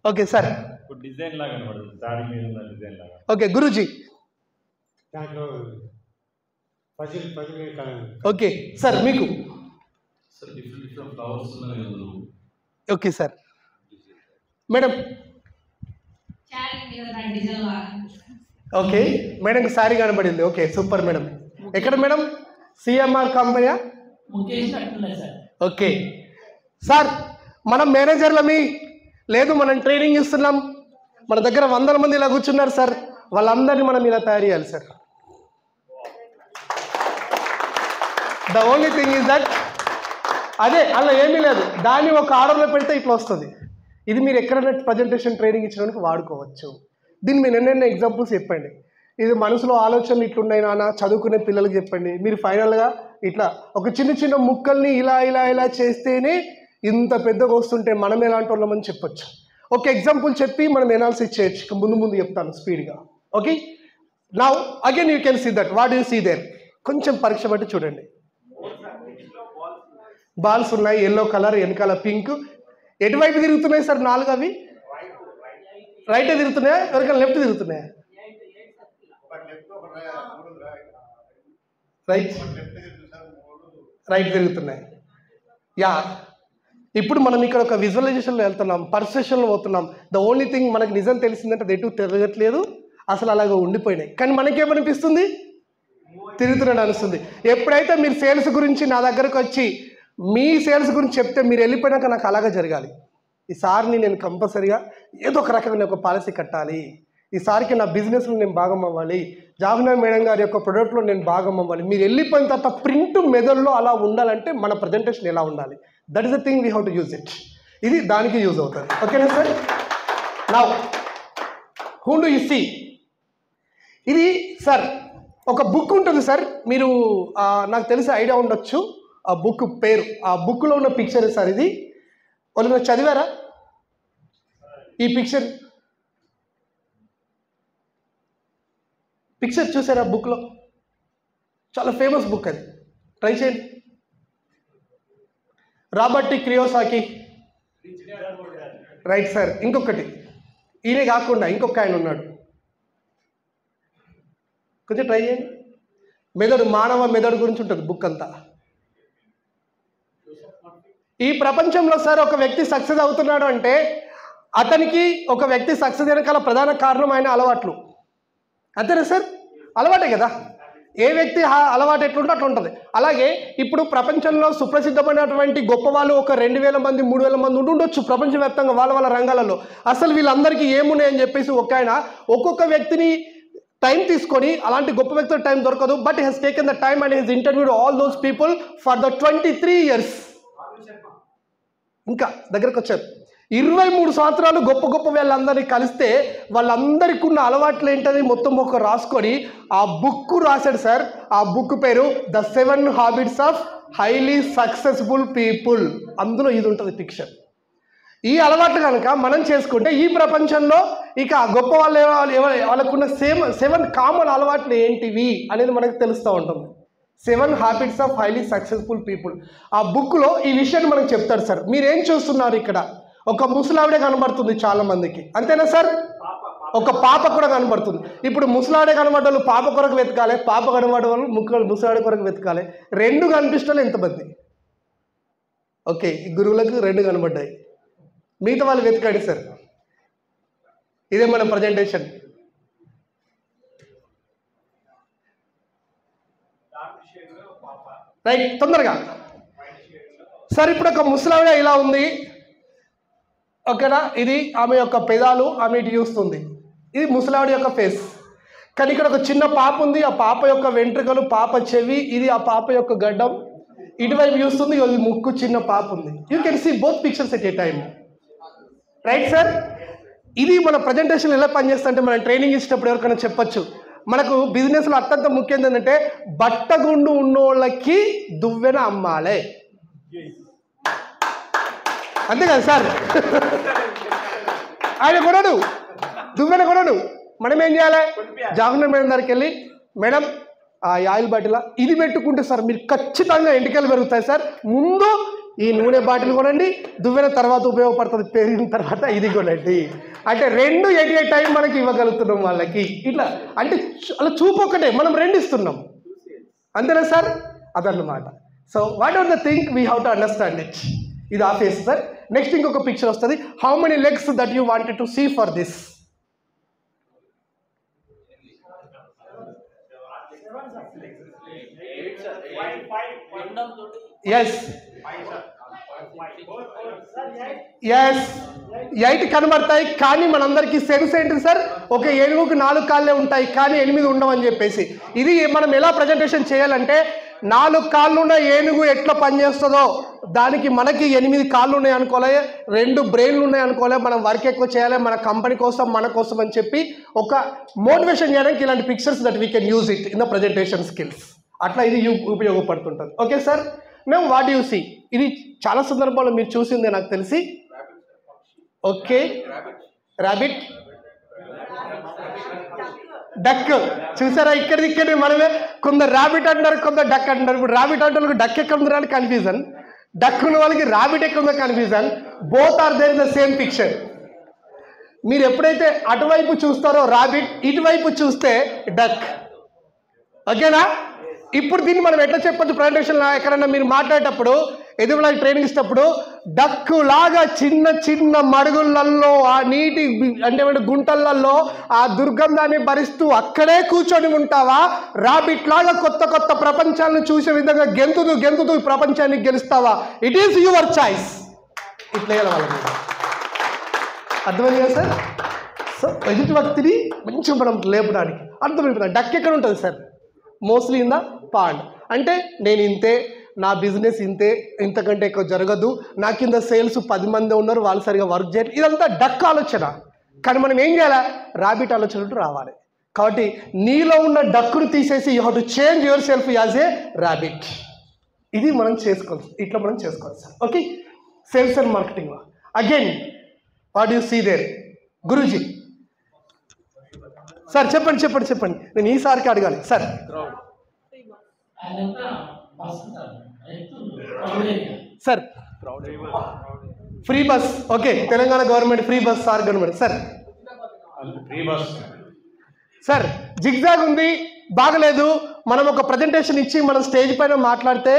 Okay sir, design లాగా కనబడుతుంది, దారి మీద ఉన్న డిజైన్ లాగా. ఓకే గురూజీ. ఓకే సార్, మీకు ఓకే సార్. మేడం ఓకే, మేడంకి శారీ కనబడింది. Okay super madam. ఎక్కడ మేడం? సిఎంఆర్ కంపెనీయా? ఓకే సార్, మనం మేనేజర్లమి లేదు, మనం ట్రైనింగ్ ఇస్తున్నాం, మన దగ్గర 100 మంది ఇలా కూర్చున్నారు సార్, వాళ్ళందరినీ మనం ఇలా తయారు చేయాలి sir. The only thing is that అదే, అలా ఏమీ లేదు, దాన్ని ఒక ఆర్డర్లో పెడితే ఇట్లా వస్తుంది. ఇది మీరు ఎక్కడైనా ప్రజెంటేషన్ ట్రైనింగ్ ఇచ్చడానికి వాడుకోవచ్చు. దీన్ని మీరు ఎన్నెన్నో ఎగ్జాంపుల్స్ చెప్పండి. ఇది మనసులో ఆలోచనలు ఇట్లున్నాయి నాన్న, చదువుకునే పిల్లలకి చెప్పండి. మీరు ఫైనల్గా ఇట్లా ఒక చిన్న చిన్న ముక్కల్ని ఇలా ఇలా ఇలా చేస్తేనే ఇంత పెద్దగా వస్తుంటే మనం ఎలాంటి వాళ్ళమని చెప్పొచ్చు. ఒక ఎగ్జాంపుల్ చెప్పి మనం ఎనాలిసిస్ చేయొచ్చు. ముందు చెప్తాను స్పీడ్గా. Okay, now again you can see that. What you see there? కొంచెం పరీక్ష బట్టి చూడండి. బాల్స్ ఉన్నాయి, ఎల్లో కలర్, వెనకాల పింక్. ఎటువైపు తిరుగుతున్నాయి సార్ 4 అవి? రైట్ తిరుగుతున్నాయా, ఎవరికైనా లెఫ్ట్ తిరుగుతున్నాయా? రైట్ తిరుగుతున్నాయి. యా, ఇప్పుడు మనం ఇక్కడ ఒక విజువలైజేషన్లో వెళ్తున్నాం, పర్సెప్షన్లో పోతున్నాం. ద ఓన్లీ థింగ్ మనకు నిజం తెలిసిందంటే అది ఎటు తిరగట్లేదు, అసలు అలాగే ఉండిపోయినాయి. కానీ మనకేమనిపిస్తుంది? తిరుగుతున్నాడు అనిపిస్తుంది. ఎప్పుడైతే మీరు సేల్స్ గురించి నా దగ్గరకు వచ్చి మీ సేల్స్ గురించి చెప్తే మీరు వెళ్ళిపోయినాక నాకు అలాగే జరగాలి. ఈసారిని నేను కంపల్సరీగా ఏదో ఒక రకమైన ఒక పాలసీ కట్టాలి, ఈసారికి నా బిజినెస్లో నేను భాగం అవ్వాలి, జాహ్నవి మేడం గారి యొక్క ప్రొడక్ట్లో నేను భాగం అవ్వాలి. మీరు వెళ్ళిపోయిన తర్వాత ప్రింట్ మెదడులో అలా ఉండాలంటే మన ప్రజెంటేషన్ ఎలా ఉండాలి? That is the thing we have to use it. ఇది దానికి యూజ్ అవుతుంది. ఓకేనా sir? Now who do you see? ఇది సార్ ఒక బుక్ ఉంటుంది సార్, మీరు నాకు తెలిసి ఐడియా ఉండొచ్చు ఆ బుక్ పేరు. ఆ బుక్లో ఉన్న పిక్చర్ సార్ ఇది. వాళ్ళు చదివారా ఈ పిక్చర్? చూసారా బుక్లో? చాలా ఫేమస్ బుక్ అది, ట్రై చేయండి. Robert Kiyosaki. Right sir. ఇంకొకటి, ఈయనే కాకుండా ఇంకొక ఆయన ఉన్నాడు, కొంచెం ట్రై చేయండి. మెదడు, మానవ మెదడు గురించి ఉంటుంది బుక్ అంతా. ఈ ప్రపంచంలో సార్ ఒక వ్యక్తి సక్సెస్ అవుతున్నాడు అంటే అతనికి ఒక వ్యక్తి సక్సెస్ వెనకాల ప్రధాన కారణం ఆయన అలవాట్లు. అంతేనా సార్? అలవాటే కదా, ఏ వ్యక్తి అలవాటు ఎట్లుంటే అట్లా ఉంటుంది. అలాగే ఇప్పుడు ప్రపంచంలో సుప్రసిద్ధమైనటువంటి గొప్ప వాళ్ళు ఒక 2000 మంది 3000 మంది ఉండొచ్చు ప్రపంచవ్యాప్తంగా వాళ్ళ రంగాలలో. అసలు వీళ్ళందరికీ ఏమున్నాయని చెప్పేసి ఒక ఆయన ఒక్కొక్క వ్యక్తిని టైం తీసుకొని, అలాంటి గొప్ప వ్యక్తుల టైం దొరకదు, but he he's taken the time and he's interviewed all those people for the 23 years. ఇంకా దగ్గరకు వచ్చారు, 23 సంవత్సరాలు గొప్ప గొప్ప వాళ్ళందరినీ కలిస్తే వాళ్ళందరికీ ఉన్న అలవాట్లు ఏంటని మొత్తం ఒక రాసుకొని ఆ బుక్ రాశాడు సార్. ఆ బుక్ పేరు the 7 Habits of Highly Successful People. అందులో ఇది ఉంటుంది పిక్చర్. ఈ అలవాట్లు కనుక మనం చేసుకుంటే ఈ ప్రపంచంలో ఇక గొప్ప వాళ్ళు వాళ్ళకున్న 7 కామన్ అలవాట్లు ఏంటివి అనేది మనకు తెలుస్తూ ఉంటుంది. 7 Habits of Highly Successful People. ఆ బుక్లో ఈ విషయాన్ని మనకు చెప్తారు సార్. మీరేం చూస్తున్నారు ఇక్కడ? ఒక ముసలావిడే కనబడుతుంది చాలా మందికి, అంతేనా సార్? ఒక పాప కూడా కనబడుతుంది. ఇప్పుడు ముసలావిడే కనబడ్డ వాళ్ళు పాప కొరకు వెతకాలి, పాప కనబడ్డ వాళ్ళు ముసలావిడ కొరకు వెతకాలి. 2 కనిపిస్తున్నారు ఎంతమంది? ఓకే, ఈ గురువులకు 2 కనబడ్డాయి, మిగతా వాళ్ళు వెతకండి సార్. ఇదే మన ప్రజెంటేషన్. రైట్, తొందరగా. సార్ ఇప్పుడు ఒక ముసలావిడ ఇలా ఉంది, ఓకేనా? ఇది ఆమె యొక్క పెదాలు, ఆమె ఇటు చూస్తుంది. ఇది ముసలావిడ యొక్క ఫేస్. కానీ ఇక్కడ ఒక చిన్న పాప ఉంది, ఆ పాప యొక్క వెంట్రుకలు, పాప చెవి, ఇది ఆ పాప యొక్క గడ్డం. ఇటువైపు చూస్తుంది, ఇది ముక్కు, చిన్న పాప ఉంది. You can see both pictures at a time. Right sir? ఇది మన ప్రజెంటేషన్ ఎలా పనిచేస్తుంటే మనం ట్రైనింగ్ ఇచ్చినప్పుడు ఎవరికైనా చెప్పొచ్చు. మనకు బిజినెస్లో అత్యంత ముఖ్యం ఏంటంటే బట్టగుండు ఉన్నోళ్ళకి దువ్వెన అమ్మాలే, అంతే కదా సార్? ఆయన కొనడు, దువ్వెన కొనడు. మనం ఏం చేయాలి? జాగ్రత్త మేడం దగ్గరికి వెళ్ళి, మేడం ఆ ఆయిల్ బాటిల్ ఇది పెట్టుకుంటే సార్ మీరు ఖచ్చితంగా ఎంటికలు పెరుగుతాయి సార్, ముందు ఈ నూనె బాటిల్ కొనండి, దువ్వెన తర్వాత ఉపయోగపడుతుంది, పెరిగిన తర్వాత ఇది కొనండి అంటే రెండు ఎట్ ఏ టైం మనకి ఇవ్వగలుగుతున్నాం వాళ్ళకి. ఇట్లా అంటే అలా చూపు ఒకటే, మనం రెండు ఇస్తున్నాం, అంతేనా సార్? అదన్నమాట. So what are the thing we have to understand it. ఇది ఆ ఫేస్ సార్. నెక్స్ట్ ఇంకొక పిక్చర్ వస్తుంది. How many legs that you wanted to see for this? Yes yes 8 కనబడతాయి. కానీ మనందరికీ సెన్స్ ఏంటి సార్? ఒక ఏనుగుకి 4 కాళ్ళే ఉంటాయి కానీ 8 ఉండవని చెప్పేసి. ఇది మనం ఎలా ప్రజెంటేషన్ చేయాలంటే 4 కాళ్ళు ఉన్న ఏనుగు ఎట్లా పనిచేస్తుందో దానికి మనకి 8 కాళ్ళు ఉన్నాయి అనుకోలే, 2 బ్రెయిన్లు ఉన్నాయి అనుకోలే, మనం వర్క్ ఎక్కువ చేయాలి మన కంపెనీ కోసం, మన కోసం అని చెప్పి ఒక మోటివేషన్ చేయడానికి ఇలాంటి pictures that we can use it in the presentation skills. అట్లా ఇది ఉపయోగపడుతుంటుంది. Okay sir? మేము వాట్ యూ సీ, ఇది చాలా సందర్భాల్లో మీరు చూసిందే నాకు తెలిసి. ఓకే, ర్యాబిట్, డక్ చూసారా? ఇక్కడ మనమే కొందరు ర్యాబిట్ అంటారు, కొందరు డక్ అంటారు. ఇప్పుడు ర్యాబిట్ అంటే వాళ్ళకి డక్ ఎక్కడ ఉందో అని కన్ఫ్యూజన్, డక్ ఉన్న వాళ్ళకి ర్యాబిట్ ఎక్కడ ఉందో confusion. Both are there in the same picture. మీరు ఎప్పుడైతే అటువైపు చూస్తారో ర్యాబిట్, ఇటువైపు చూస్తే డక్. ఓకేనా? ఇప్పుడు దీన్ని మనం ఎట్లా చెప్పచ్చు ప్రజెంటేషన్లో? ఎక్కడన్నా మీరు మాట్లాడేటప్పుడు, ఎదుగులా ట్రైనింగ్ ఇచ్చినప్పుడు, డక్కు లాగా చిన్న చిన్న మడుగులలో, ఆ నీటి అంటే గుంటలలో ఆ దుర్గంధాన్ని భరిస్తూ అక్కడే కూర్చొని ఉంటావా? రాబిట్ లాగా కొత్త కొత్త ప్రపంచాలను చూసే విధంగా గెంతుతూ గెంతుతూ ప్రపంచాన్ని గెలుస్తావా? It is your choice. ఇట్లా వాళ్ళకి అర్థమైంది కదా సార్? సో ఎదుటి వ్యక్తిని మంచిగా మనం లేపడానికి అర్థమైపోతుంది. డక్ ఎక్కడ ఉంటుంది sir? Mostly in the pond. అంటే నేను ఇంతే, నా బిజినెస్ ఇంతే, ఇంతకంటే ఎక్కువ జరగదు, నా కింద సేల్స్ 10 మంది ఉన్నారు, వాళ్ళు సరిగా వర్క్ చేయరు. ఇదంతా డక్ ఆలోచన. కానీ మనం ఏం చేయాలి? ర్యాబిట్ ఆలోచనలు రావాలి. కాబట్టి నీలో ఉన్న డక్కును తీసేసి you have to change yourself as a rabbit. ఇది మనం చేసుకోవాలి, ఇట్లా మనం చేసుకోవాలి sir. Okay, sales and marketing. Again what you see there? Guruji sir చెప్పండి చెప్పండి చెప్పండి, నేను ఈసారికి అడగాలి sir. Sir free bus, okay, Telangana government free bus sir government sir. Free bus sir zigzag ఉంది, బాగలేదు. మనం ఒక ప్రజెంటేషన్ ఇచ్చి మనం స్టేజ్ పైన మాట్లాడితే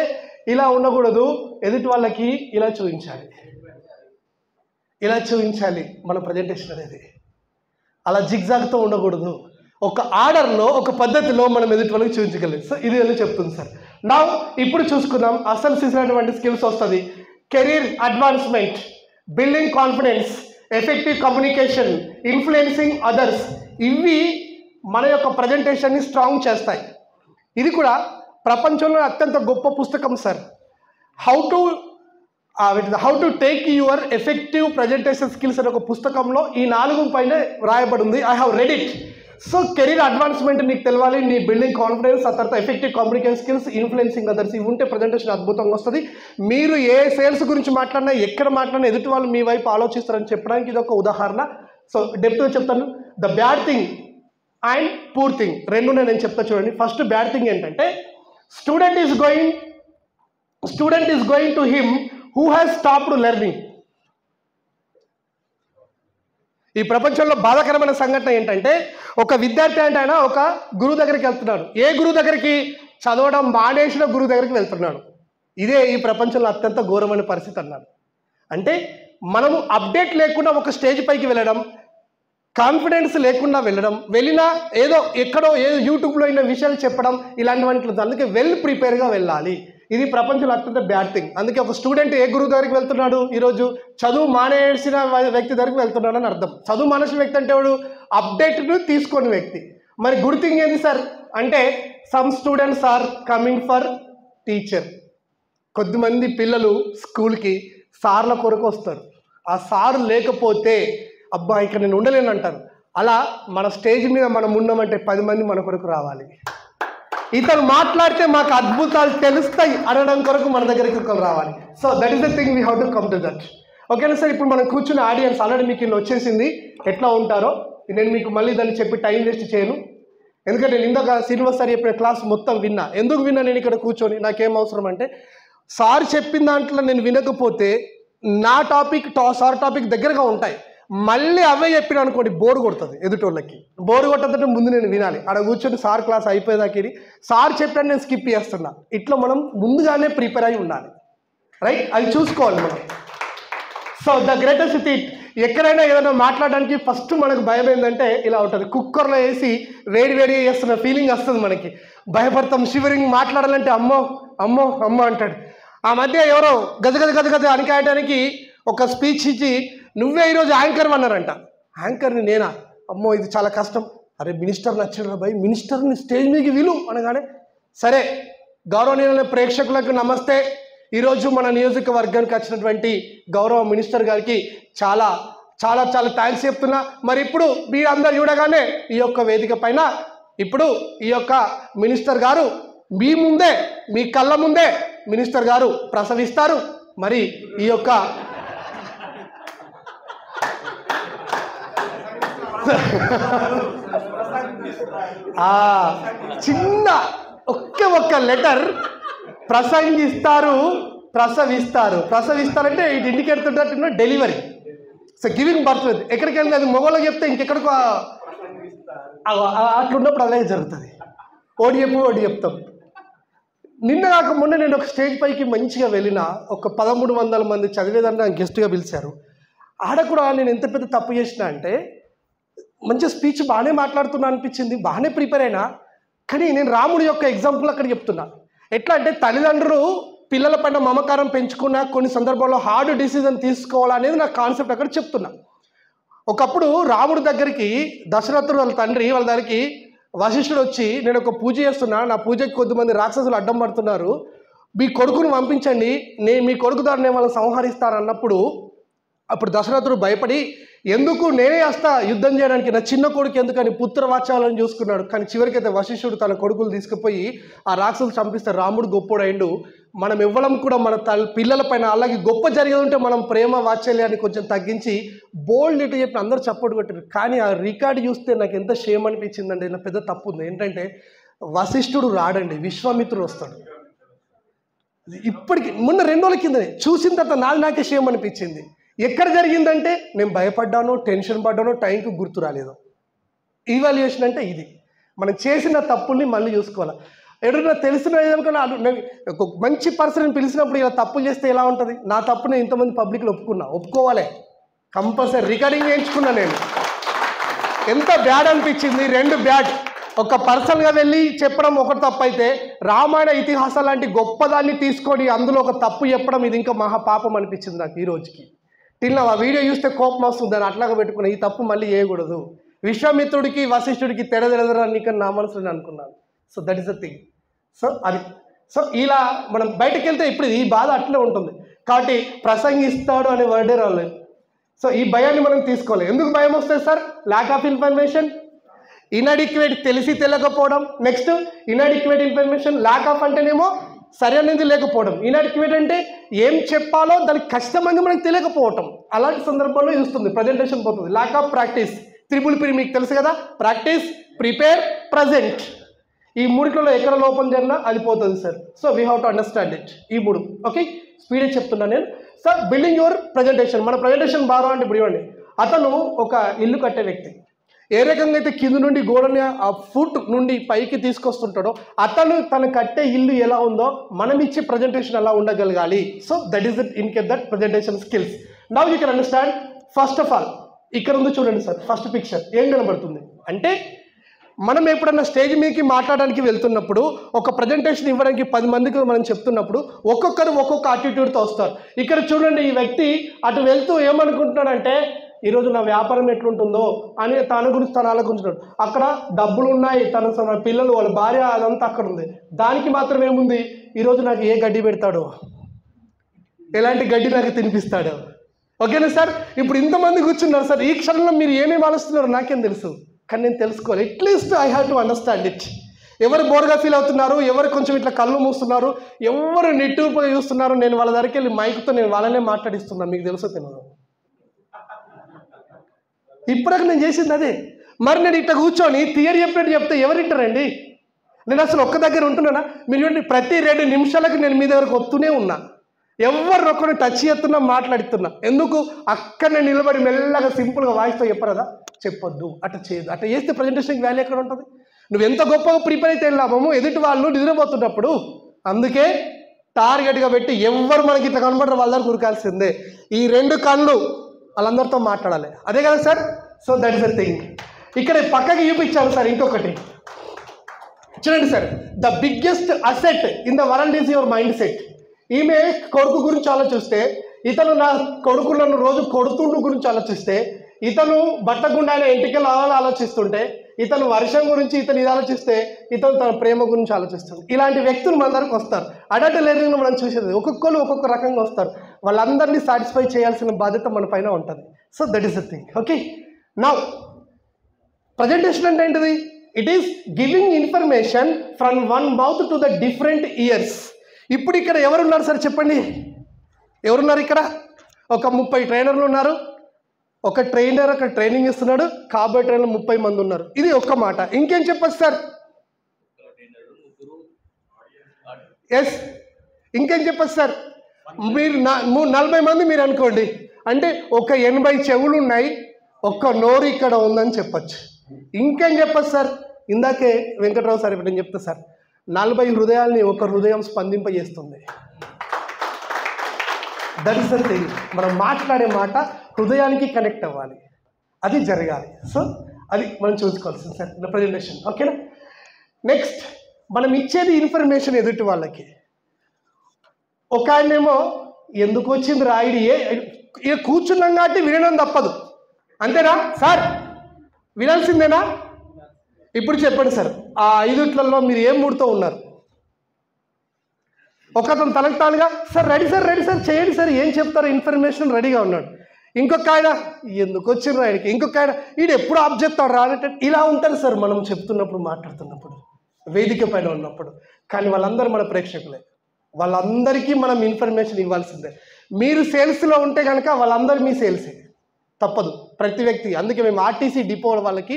ఇలా ఉండకూడదు, ఎదుటి వాళ్ళకి ఇలా చూపించాలి, ఇలా చూపించాలి మన ప్రజెంటేషన్ అనేది. అలా జిగ్జాగ్తో ఉండకూడదు, ఒక ఆర్డర్లో ఒక పద్ధతిలో మనం ఎదుటి వాళ్ళకి చూపించగలేదు. సో ఇది ఎలా చెప్తుంది సార్. నా ఇప్పుడు చూసుకుందాం, అసలు చేసినటువంటి స్కిల్స్ వస్తుంది. Career advancement, building confidence, effective communication, influencing others. ఇవి మన యొక్క ప్రజెంటేషన్ని స్ట్రాంగ్ చేస్తాయి. ఇది కూడా ప్రపంచంలో అత్యంత గొప్ప పుస్తకం sir. How to take your effective presentation skills అనే ఒక పుస్తకంలో ఈ 4 పైన రాయబడి ఉంది. I have read it. So career advancement నీకు తెలవాలి, నీ బిల్డింగ్ కాన్ఫిడెన్స్, ఆ తర్వాత effective communication skills, influencing others. ఇవి ఉంటే ప్రజెంటేషన్ అద్భుతంగా వస్తుంది. మీరు ఏ సేల్స్ గురించి మాట్లాడినా, ఎక్కడ మాట్లాడినా ఎదుటి వాళ్ళు మీ వైపు ఆలోచిస్తారని చెప్పడానికి ఇది ఒక ఉదాహరణ. సో డెప్త్గా చెప్తాను. The bad thing and poor thing రెండు నేను చెప్తా చూడండి. ఫస్ట్ బ్యాడ్ థింగ్ ఏంటంటే student is going to him who has stopped learning. ఈ ప్రపంచంలో బాధాకరమైన సంఘటన ఏంటంటే ఒక విద్యార్థి అంటే ఆయన ఒక గురువు దగ్గరికి వెళ్తున్నాడు. ఏ గురువు దగ్గరికి? చదవడం మానేసిన గురువు దగ్గరికి వెళ్తున్నాడు. ఇదే ఈ ప్రపంచంలో అత్యంత ఘోరమైన పరిస్థితి అన్నాడు. అంటే మనము అప్డేట్ లేకుండా ఒక స్టేజ్ పైకి వెళ్ళడం, కాన్ఫిడెన్స్ లేకుండా వెళ్ళడం, వెళ్ళినా ఏదో ఎక్కడో యూట్యూబ్లో అయిన విషయాలు చెప్పడం, ఇలాంటి వాటిలో. అందుకే వెల్ ప్రిపేర్గా వెళ్ళాలి. ఇది ప్రపంచంలో అత్యంత బ్యాడ్ థింగ్. అందుకే ఒక స్టూడెంట్ ఏ గురువు దగ్గరికి వెళ్తున్నాడు ఈరోజు, చదువు మానేసిన వ్యక్తి దగ్గరికి వెళ్తున్నాడు అని అర్థం. చదువు మానేసిన వ్యక్తి అంటే వాడు అప్డేట్ను తీసుకొని వ్యక్తి. మరి గుడ్ థింగ్ ఏంది సార్ అంటే some students are coming for teacher. కొద్దిమంది పిల్లలు స్కూల్కి సార్ల కొరకు వస్తారు. ఆ సార్ లేకపోతే అబ్బా ఇక్కడ నేను ఉండలేను అంటారు. అలా మన స్టేజ్ మీద మనం ఉన్నామంటే 10 మంది మన కొరకు రావాలి. ఇతను మాట్లాడితే మాకు అద్భుతాలు తెలుస్తాయి అనడం కొరకు మన దగ్గరికి ఒకరు రావాలి. So that is the thing we have to come to that. ఓకేనా సార్? ఇప్పుడు మనం కూర్చున్న ఆడియన్స్ ఆల్రెడీ మీకు ఇల్లు వచ్చేసింది. ఎట్లా ఉంటారో నేను మీకు మళ్ళీ దాన్ని చెప్పి టైం వేస్ట్ చేయను. ఎందుకంటే నేను ఇందాక శ్రీనివాస్ సార్ చెప్పిన క్లాస్ మొత్తం విన్నా. ఎందుకు విన్నా నేను ఇక్కడ కూర్చొని? నాకేం అవసరం అంటే సార్ చెప్పిన దాంట్లో నేను వినకపోతే నా టాపిక్ సార్ టాపిక్ దగ్గరగా ఉంటాయి. మళ్ళీ అవే చెప్పిన అనుకోండి బోర్ కొడుతుంది ఎదుటోళ్ళకి. బోర్ కొట్టదంటే ముందు నేను వినాలి. అక్కడ కూర్చొని సార్ క్లాస్ అయిపోయేదాకి సార్ చెప్పాను నేను స్కిప్ చేస్తున్నా. ఇట్లా మనం ముందుగానే ప్రిపేర్ అయి ఉండాలి. రైట్? అది చూసుకోవాలి మనం. సో ద గ్రేటెస్ట్ థింగ్, ఎక్కడైనా ఏదైనా మాట్లాడడానికి ఫస్ట్ మనకు భయం ఏంటంటే ఇలా ఉంటుంది. కుక్కర్లో వేసి వేడి చేస్తున్న ఫీలింగ్ వస్తుంది మనకి. భయపడతాం, షివరింగ్. మాట్లాడాలంటే అమ్మో అమ్మో అమ్మో అంటాడు. ఆ మధ్య ఎవరో గజ అనికాయటానికి ఒక స్పీచ్ ఇచ్చి నువ్వే ఈరోజు యాంకర్ అన్నారంట. యాంకర్ని నేనా? అమ్మో ఇది చాలా కష్టం. అరే మినిస్టర్ నచ్చిన భయ్, మినిస్టర్ని స్టేజ్ మీదకి విలు అనగానే సరే. గౌరవనీయులైన ప్రేక్షకులకు నమస్తే. ఈరోజు మన నియోజకవర్గానికి వచ్చినటువంటి గౌరవ మినిస్టర్ గారికి చాలా చాలా చాలా థ్యాంక్స్ చెప్తున్నా. మరి ఇప్పుడు మీరందరూ చూడగానే ఈ యొక్క వేదిక పైన ఇప్పుడు ఈ యొక్క మినిస్టర్ గారు మీ ముందే, మీ కళ్ళ ముందే మినిస్టర్ గారు ప్రసవిస్తారు. మరి ఈ యొక్క చిన్న ఒక్క లెటర్ ప్రసంగిస్తారు, ప్రసవిస్తారంటే ఇది ఇండికేట్ తుంటే డెలివరీ. So giving birth. ఎక్కడికి వెళ్ళి అది మొగోళ్ళకి చెప్తే ఇంకెక్కడికో అట్లున్నప్పుడు అలాగే జరుగుతుంది. ఓడి చెప్తాం. నిన్న కాక మొన్న నేను ఒక స్టేజ్ పైకి మంచిగా వెళ్ళిన ఒక 1300 మంది చదివేదాన్ని గెస్ట్గా పిలిచారు. ఆడ కూడా నేను ఎంత పెద్ద తప్పు చేసిన అంటే మంచి స్పీచ్ బాగానే మాట్లాడుతున్నా అనిపించింది, బాగానే ప్రిపేర్ అయినా. కానీ నేను రాముడి యొక్క ఎగ్జాంపుల్ అక్కడ చెప్తున్నా. ఎట్లా అంటే తల్లిదండ్రులు పిల్లల పైన మమకారం పెంచుకున్న కొన్ని సందర్భాల్లో హార్డ్ డిసిజన్ తీసుకోవాలనేది నా కాన్సెప్ట్ అక్కడ చెప్తున్నా. ఒకప్పుడు రాముడి దగ్గరికి దశరథుడు వాళ్ళ తండ్రి వాళ్ళ దగ్గరికి వశిష్ఠుడు వచ్చి నేను ఒక పూజ చేస్తున్నా, నా పూజకి కొద్దిమంది రాక్షసులు అడ్డం పడుతున్నారు, మీ కొడుకును పంపించండి, మీ కొడుకు ద్వారా నేను వాళ్ళని సంహరిస్తానన్నప్పుడు అప్పుడు దశరథుడు భయపడి ఎందుకు నేనే వస్తా యుద్ధం చేయడానికి, నా చిన్న కొడుకు ఎందుకని పుత్రవాత్సల్యాలను చూసుకున్నాడు. కానీ చివరికైతే వశిష్ఠుడు తన కొడుకులు తీసుకుపోయి ఆ రాక్షసులు చంపిస్తే రాముడు గొప్పోడైండు. మనం ఇవ్వడం కూడా మన పిల్లల పైన అలాగే గొప్ప జరిగేది ఉంటే మనం ప్రేమ వాత్సల్యాన్ని కొంచెం తగ్గించి బోల్డ్ ఇటు చెప్పి అందరూ సపోర్ట్ పెట్టారు. కానీ ఆ రికార్డు చూస్తే నాకు ఎంత షేమ్ అనిపించిందండి. ఇలా పెద్ద తప్పు ఉంది. ఏంటంటే వశిష్ఠుడు రాడండి, విశ్వామిత్రుడు వస్తాడు. ఇప్పటికి మొన్న 2 రోజుల కింద చూసిన తర్వాత నాకే షేమ్ అనిపించింది. ఎక్కడ జరిగిందంటే నేను భయపడ్డానో, టెన్షన్ పడ్డానో, టైంకి గుర్తు రాలేదు. ఈవాల్యుయేషన్ అంటే ఇది. మనం చేసిన తప్పుల్ని మళ్ళీ చూసుకోవాలి. ఎవరైనా తెలిసిన ఏదనుకున్నా ఒక మంచి పర్సన్ పిలిచినప్పుడు ఇలా తప్పులు చేస్తే ఎలా ఉంటుంది? నా తప్పుని ఇంతమంది పబ్లిక్లో ఒప్పుకోవాలి. కంపల్సరీ రికార్డింగ్ చేయించుకున్నా నేను. ఎంత బ్యాడ్ అనిపించింది. 2 బ్యాడ్. ఒక పర్సన్గా వెళ్ళి చెప్పడం ఒకటి తప్పు అయితే, రామాయణ ఇతిహాసం లాంటి గొప్పదాన్ని తీసుకొని అందులో ఒక తప్పు చెప్పడం ఇది ఇంకా మహాపాపం అనిపించింది నాకు ఈ రోజుకి. తిన్నా ఆ వీడియో చూస్తే కోపం వస్తుంది. దాన్ని అట్లాగా పెట్టుకున్నా, ఈ తప్పు మళ్ళీ చేయకూడదు. విశ్వామిత్రుడికి వశిష్ఠుడికి తెరదెరదరాన్ని ఇక్కడ నా మనసులో అనుకున్నాను. So that is the thing. So అది ఇలా మనం బయటకు వెళ్తే ఇప్పుడు ఈ బాధ అట్లే ఉంటుంది. కాబట్టి ప్రసంగిస్తాడు అనే వర్డే రాలేదు. సో ఈ భయాన్ని మనం తీసుకోవాలి. ఎందుకు భయం వస్తుంది sir? Lack of information, inadequate, తెలిసి తెలియకపోవడం. Next inadequate information. Lack of అంటేనేమో సరైనది లేకపోవడం. ఇన్అడిక్వేట్ అంటే ఏం చెప్పాలో దానికి కష్టమంది మనకు తెలియకపోవటం. అలాంటి సందర్భంలో చూస్తుంది ప్రజెంటేషన్ పోతుంది. Lack of practice. 3 మీకు తెలుసు కదా, ప్రాక్టీస్, ప్రిపేర్, ప్రజెంట్. ఈ 3లో ఎక్కడ లోపం జరిగినా అది పోతుంది sir. So we have to understand it. ఈ 3 ఓకే. స్పీడే చెప్తున్నా నేను. Sir building your presentation. మన ప్రజెంటేషన్ బాగా అంటే ఇప్పుడు ఇవ్వండి. అతను ఒక ఇల్లు కట్టే వ్యక్తి. ఏ రకంగా అయితే కింద నుండి గోడని ఆ ఫుట్ నుండి పైకి తీసుకొస్తుంటాడో అతను తను కట్టే ఇల్లు ఎలా ఉందో మనం ఇచ్చే ప్రజెంటేషన్ ఎలా ఉండగలగాలి. So that is it in that presentation skills. Now you can understand. First of all ఇక్కడ ఉంది చూడండి సార్. ఫస్ట్ పిక్చర్ ఏం కనబడుతుంది అంటే మనం ఎప్పుడన్నా స్టేజ్ మీదకి మాట్లాడడానికి వెళ్తున్నప్పుడు ఒక ప్రజెంటేషన్ ఇవ్వడానికి 10 మందికి మనం చెప్తున్నప్పుడు ఒక్కొక్కరు ఒక్కొక్క యాటిట్యూడ్తో వస్తారు. ఇక్కడ చూడండి, ఈ వ్యక్తి అటు వెళ్తూ ఏమనుకుంటున్నాడంటే ఈరోజు నా వ్యాపారం ఎట్లుంటుందో అని తన గురించి తను ఆలోచించున్నాడు. అక్కడ డబ్బులు ఉన్నాయి, తన పిల్లలు, వాళ్ళ భార్య, అదంతా అక్కడ ఉంది. దానికి మాత్రం ఏముంది, ఈరోజు నాకు ఏ గడ్డి పెడతాడు, ఎలాంటి గడ్డి నాకు తినిపిస్తాడు. ఓకేనా సార్? ఇప్పుడు ఇంతమంది కూర్చున్నారు సార్, ఈ క్షణంలో మీరు ఏమేమి ఆలోచిస్తున్నారో నాకేం తెలుసు, కానీ నేను తెలుసుకోవాలి. At least I have to understand it. ఎవరు బోర్గా ఫీల్ అవుతున్నారు, ఎవరు కొంచెం ఇట్లా కళ్ళు మూస్తున్నారు, ఎవరు నిట్టూపుగా చూస్తున్నారు, నేను వాళ్ళ దగ్గరికి వెళ్ళి మైక్తో నేను వాళ్ళనే మాట్లాడిస్తున్నాను. మీకు తెలుసో తెలియదు, ఇప్పటికి నేను చేసింది అదే. మరి నేను ఇట్లా కూర్చొని థియరీ చెప్పినట్టు చెప్తే ఎవరు వింటారండి? నేను అసలు ఒక్క దగ్గర ఉంటున్నానా? మీరు చూడండి, ప్రతి 2 నిమిషాలకు నేను మీ దగ్గరకు వస్తూనే ఉన్నా, ఎవరినొక్కరిని టచ్ చేస్తున్నా, మాట్లాడుతున్నా. ఎందుకు? అక్కడనే నిలబడి మెల్లగా సింపుల్గా వాయిస్తో చెప్పరాదా? చెప్పొద్దు, అట్లా చేయదు. అట్లా చేస్తే ప్రజెంటేషన్కి వాల్యూ ఎక్కడ ఉంటుంది? నువ్వు ఎంత గొప్పగా ప్రిపేర్ అయితే లాభము, ఎదుటి వాళ్ళు నిద్రపోతున్నప్పుడు. అందుకే టార్గెట్గా పెట్టి ఎవరు మనకి ఇట్లా కనబడరు వాళ్ళ దగ్గర కురకాల్సిందే. ఈ 2 కళ్ళు వాళ్ళందరితో మాట్లాడాలి. అదే కదా sir? So that is the thing. ఇక్కడ పక్కకి చూపించాను సార్ ఇంకొకటి. చూడండి sir, the biggest asset in the world is your mind set. ఈమె కొడుకు గురించి ఆలోచిస్తే, ఇతను నా కొడుకు నన్ను రోజు కొడుతుండు గురించి ఆలోచిస్తే, ఇతను బట్టకుండా ఆయన ఇంటికి రావాలని ఆలోచిస్తుంటే, ఇతను వర్షం గురించి ఇతను ఇది ఆలోచిస్తే, ఇతను తన ప్రేమ గురించి ఆలోచిస్తాడు. ఇలాంటి వ్యక్తులు మన దగ్గరకు వస్తారు. అడల్ట్ లెర్నింగ్లో మనం చూసేది ఒక్కొక్కరు ఒక్కొక్క రకంగా వస్తారు. వాళ్ళందరినీ సాటిస్ఫై చేయాల్సిన బాధ్యత మన పైన ఉంటుంది. So that is the thing. Okay, now presentation అంటే ఏంటిది? It is giving information from one mouth to the different years. ఇప్పుడు ఇక్కడ ఎవరున్నారు సార్ చెప్పండి? ఎవరున్నారు ఇక్కడ? ఒక 30 ట్రైనర్లు ఉన్నారు. ఒక ట్రైనర్ అక్కడ ట్రైనింగ్ ఇస్తున్నాడు, కాబోయే ట్రైనర్లు 30 మంది ఉన్నారు. ఇది ఒక్క మాట. ఇంకేం చెప్పచ్చు సార్? ఎస్, ఇంకేం చెప్పచ్చు సార్? మీరు 40 మంది మీరు అనుకోండి, అంటే ఒక 80 చెవులు ఉన్నాయి, ఒక్క నోరు ఇక్కడ ఉందని చెప్పచ్చు. ఇంకేం చెప్పచ్చు సార్? ఇందాకే వెంకట్రావు సార్ ఇప్పుడు నేను చెప్తా సార్, 40 హృదయాల్ని ఒక హృదయం స్పందింపజేస్తుంది. That is the thing. మనం మాట్లాడే మాట హృదయానికి కనెక్ట్ అవ్వాలి, అది జరగాలి. సో అది మనం చూసుకోవాల్సింది సార్ ప్రజెంటేషన్. ఓకేనా? నెక్స్ట్, మనం ఇచ్చేది ఇన్ఫర్మేషన్ ఎదుటి వాళ్ళకి. ఒక ఆయనేమో ఎందుకు వచ్చింది రాయిడి, ఇక కూర్చున్నాం కాబట్టి వినడం తప్పదు, అంతేనా సార్? వినాల్సిందేనా? ఇప్పుడు చెప్పండి సార్, ఆ 5 మీరు ఏం మూడుతో ఉన్నారు? ఒకతను తనకు తానుగా సార్ రెడీ సార్ చేయండి సార్, ఏం చెప్తారు ఇన్ఫర్మేషన్ రెడీగా ఉన్నాడు. ఇంకొక ఆయన ఎందుకు వచ్చిండ్రు ఆయనకి, ఇంకొక ఆయన ఈడు ఎప్పుడు ఆఫ్ చెప్తాడు రానట్టు. ఇలా ఉంటారు సార్ మనం చెప్తున్నప్పుడు, మాట్లాడుతున్నప్పుడు, వేదిక పైన ఉన్నప్పుడు. కానీ వాళ్ళందరూ మన ప్రేక్షకులే, వాళ్ళందరికీ మనం ఇన్ఫర్మేషన్ ఇవ్వాల్సిందే. మీరు సేల్స్లో ఉంటే కనుక వాళ్ళందరూ మీ సేల్సే, తప్పదు ప్రతి వ్యక్తి. అందుకే మేము ఆర్టీసీ డిపోల వాళ్ళకి,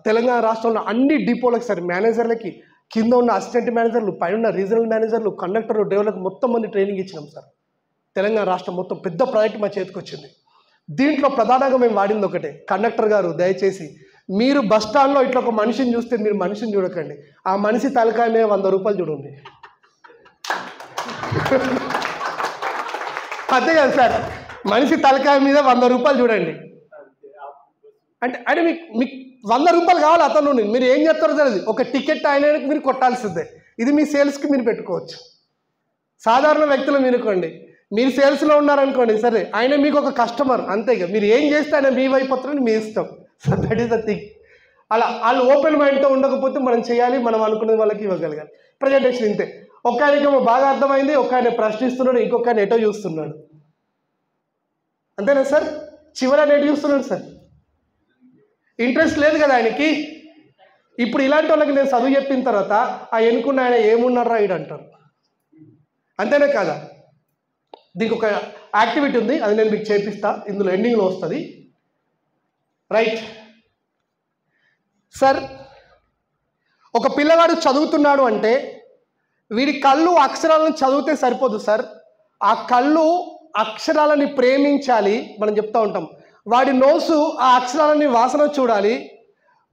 తెలంగాణ రాష్ట్రంలో అన్ని డిపోలకు సార్ మేనేజర్లకి, కింద ఉన్న అసిస్టెంట్ మేనేజర్లు, పైన ఉన్న రీజనల్ మేనేజర్లు, కండక్టర్లు, డ్రైవర్లకు మొత్తం మంది ట్రైనింగ్ ఇచ్చినాం సార్. తెలంగాణ రాష్ట్రం మొత్తం పెద్ద ప్రాజెక్ట్ మా చేతికి వచ్చింది. దీంట్లో ప్రధానంగా మేము వాడింది ఒకటే, కండక్టర్ గారు దయచేసి మీరు బస్ స్టాండ్లో ఇట్లా ఒక మనిషిని చూస్తే మీరు మనిషిని చూడకండి, ఆ మనిషి తలకాయ మీద 100 రూపాయలు చూడండి. అంతే కదా సార్? మనిషి తలకాయ మీద 100 రూపాయలు చూడండి. అంటే మీకు 100 రూపాయలు కావాలి అతను, మీరు ఏం చేస్తారో తెలియదు, ఒక టికెట్ ఆయనకి మీరు కొట్టాల్సిందే. ఇది మీ సేల్స్కి మీరు పెట్టుకోవచ్చు. సాధారణ వ్యక్తులు మీరుకోండి, మీరు సేల్స్లో ఉన్నారనుకోండి, సరే ఆయన మీకు ఒక కస్టమర్, అంతేగా మీరు ఏం చేస్తే ఆయన మీ వైపోతారని మీ ఇష్టం. So that is the thing. అలా వాళ్ళు ఓపెన్ మైండ్తో ఉండకపోతే మనం చేయాలి, మనం అనుకునేది వాళ్ళకి ఇవ్వగలగాలి. ప్రజెంటేషన్ ఇంతే. ఒక ఆయనకేమో బాగా అర్థమైంది, ఒక ఆయన ప్రశ్నిస్తున్నాడు, ఇంకొక ఆయన ఎటో చూస్తున్నాడు, అంతేనా సార్? చివరి ఆయన ఎటు చూస్తున్నాడు సార్? ఇంట్రెస్ట్ లేదు కదా ఆయనకి. ఇప్పుడు ఇలాంటి వాళ్ళకి నేను చదువు చెప్పిన తర్వాత ఆ ఎన్నుకున్న ఆయన ఏమున్నారా ఇడు అంటారు, అంతేనే కాదా? దీనికి ఒక యాక్టివిటీ ఉంది, అది నేను మీకు చేపిస్తా, ఇందులో ఎండింగ్లో వస్తుంది. రైట్ సార్, ఒక పిల్లవాడు చదువుతున్నాడు అంటే వీడి కళ్ళు అక్షరాలను చదివితే సరిపోదు సార్, ఆ కళ్ళు అక్షరాలని ప్రేమించాలి. మనం చెప్తూ ఉంటాం, వాడి నోసు ఆ అక్షరాలని వాసన చూడాలి,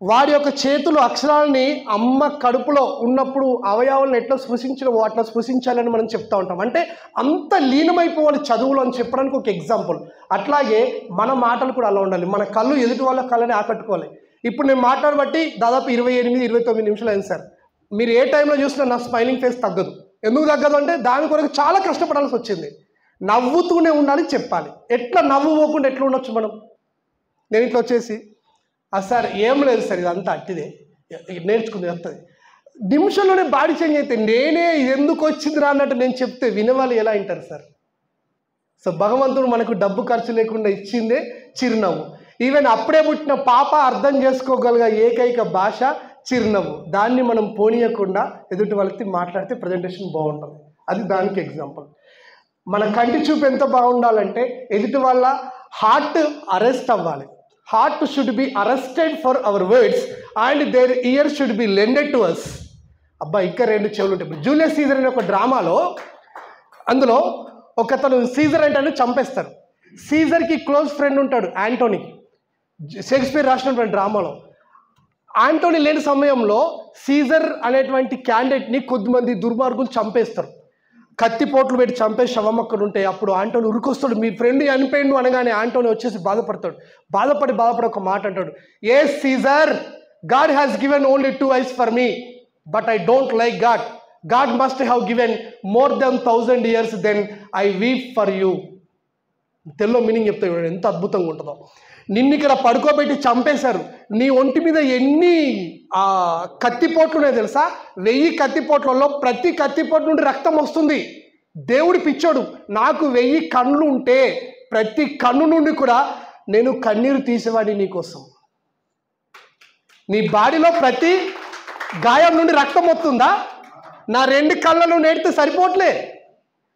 వాడి యొక్క చేతులు అక్షరాలని అమ్మ కడుపులో ఉన్నప్పుడు అవయవాలను ఎట్లా స్పృశించడం అట్లా స్పృశించాలని మనం చెప్తూ ఉంటాం. అంటే అంత లీనమైపోవాలి చదువులు అని చెప్పడానికి ఒక ఎగ్జాంపుల్. అట్లాగే మన మాటలు కూడా అలా ఉండాలి. మన కళ్ళు ఎదుటి వాళ్ళ కళ్ళని ఆకట్టుకోవాలి. ఇప్పుడు నేను మాట్లాడబట్టి దాదాపు 28-29 నిమిషాలు అయింది సార్. మీరు ఏ టైంలో చూసినా నా స్మైలింగ్ ఫేస్ తగ్గదు. ఎందుకు తగ్గదు అంటే దాని కొరకు చాలా కష్టపడాల్సి వచ్చింది. నవ్వుతూనే ఉండాలి, చెప్పాలి. ఎట్లా నవ్వు పోకుండా ఎట్లా ఉండొచ్చు మనం? నేను ఇట్లా వచ్చేసి సార్ ఏం లేదు సార్, ఇదంతా అట్టిదే, నేర్చుకుంది వస్తుంది, నిమిషంలోనే బాడీ చేంజ్ అయితే నేనే ఇది ఎందుకు వచ్చిందిరా అన్నట్టు నేను చెప్తే వినేవాళ్ళు ఎలా వింటారు సార్? సో భగవంతుడు మనకు డబ్బు ఖర్చు లేకుండా ఇచ్చిందే చిరునవ్వు. ఈవెన్ అప్పుడే పుట్టిన పాప అర్థం చేసుకోగలిగే ఏకైక భాష చిరునవ్వు. దాన్ని మనం పోనీయకుండా ఎదుటి వాళ్ళకి మాట్లాడితే ప్రజెంటేషన్ బాగుంటుంది. అది దానికి ఎగ్జాంపుల్. మన కంటి చూపు ఎంత బాగుండాలంటే ఎదుటి వాళ్ళ హార్ట్ అరెస్ట్ అవ్వాలి. Heart should be arrested for our words and their ear should be lended to us. అబ్బా ఇంకా 2 చెవులు ఉంటాయి. జూలియస్ సీజర్ అనే ఒక డ్రామాలో అందులో ఒకతను సీజర్ అంటే చంపేస్తారు. సీజర్కి క్లోజ్ ఫ్రెండ్ ఉంటాడు యాంటోనీ. షేక్స్పియర్ రాసినటువంటి డ్రామాలో యాంటోనీ లేని సమయంలో సీజర్ అనేటువంటి క్యాండిడేట్ని కొద్దిమంది దుర్మార్గులు చంపేస్తారు. కత్తిపోట్లు పెట్టి చంపే శవం అక్కడ ఉంటే అప్పుడు ఆంటోని ఉరికొస్తాడు. మీ ఫ్రెండ్ చనిపోయిండు అనగానే ఆంటోని వచ్చేసి బాధపడతాడు. బాధపడి ఒక మాట అంటాడు, ఏ Caesar, God has given only 2 eyes for me, but I don't like God. God must have given more than 1000 years then I weep for you. తెలుగులో మీనింగ్ చెప్తాడు, ఎంత అద్భుతంగా ఉంటుందో. నిన్ను ఇక్కడ పడుకోబెట్టి చంపేశారు, నీ ఒంటి మీద ఎన్ని కత్తిపోట్లు ఉన్నాయి తెలుసా? 1000 కత్తిపోట్లలో ప్రతి కత్తిపోటు నుండి రక్తం వస్తుంది. దేవుడి పిచ్చోడు, నాకు 1000 కళ్ళు ఉంటే ప్రతి కన్ను నుండి కూడా నేను కన్నీరు తీసేవాడిని నీకోసం. నీ బాడీలో ప్రతి గాయం నుండి రక్తం వస్తుందా? నా 2 కళ్ళను నేడితే సరిపోట్లే.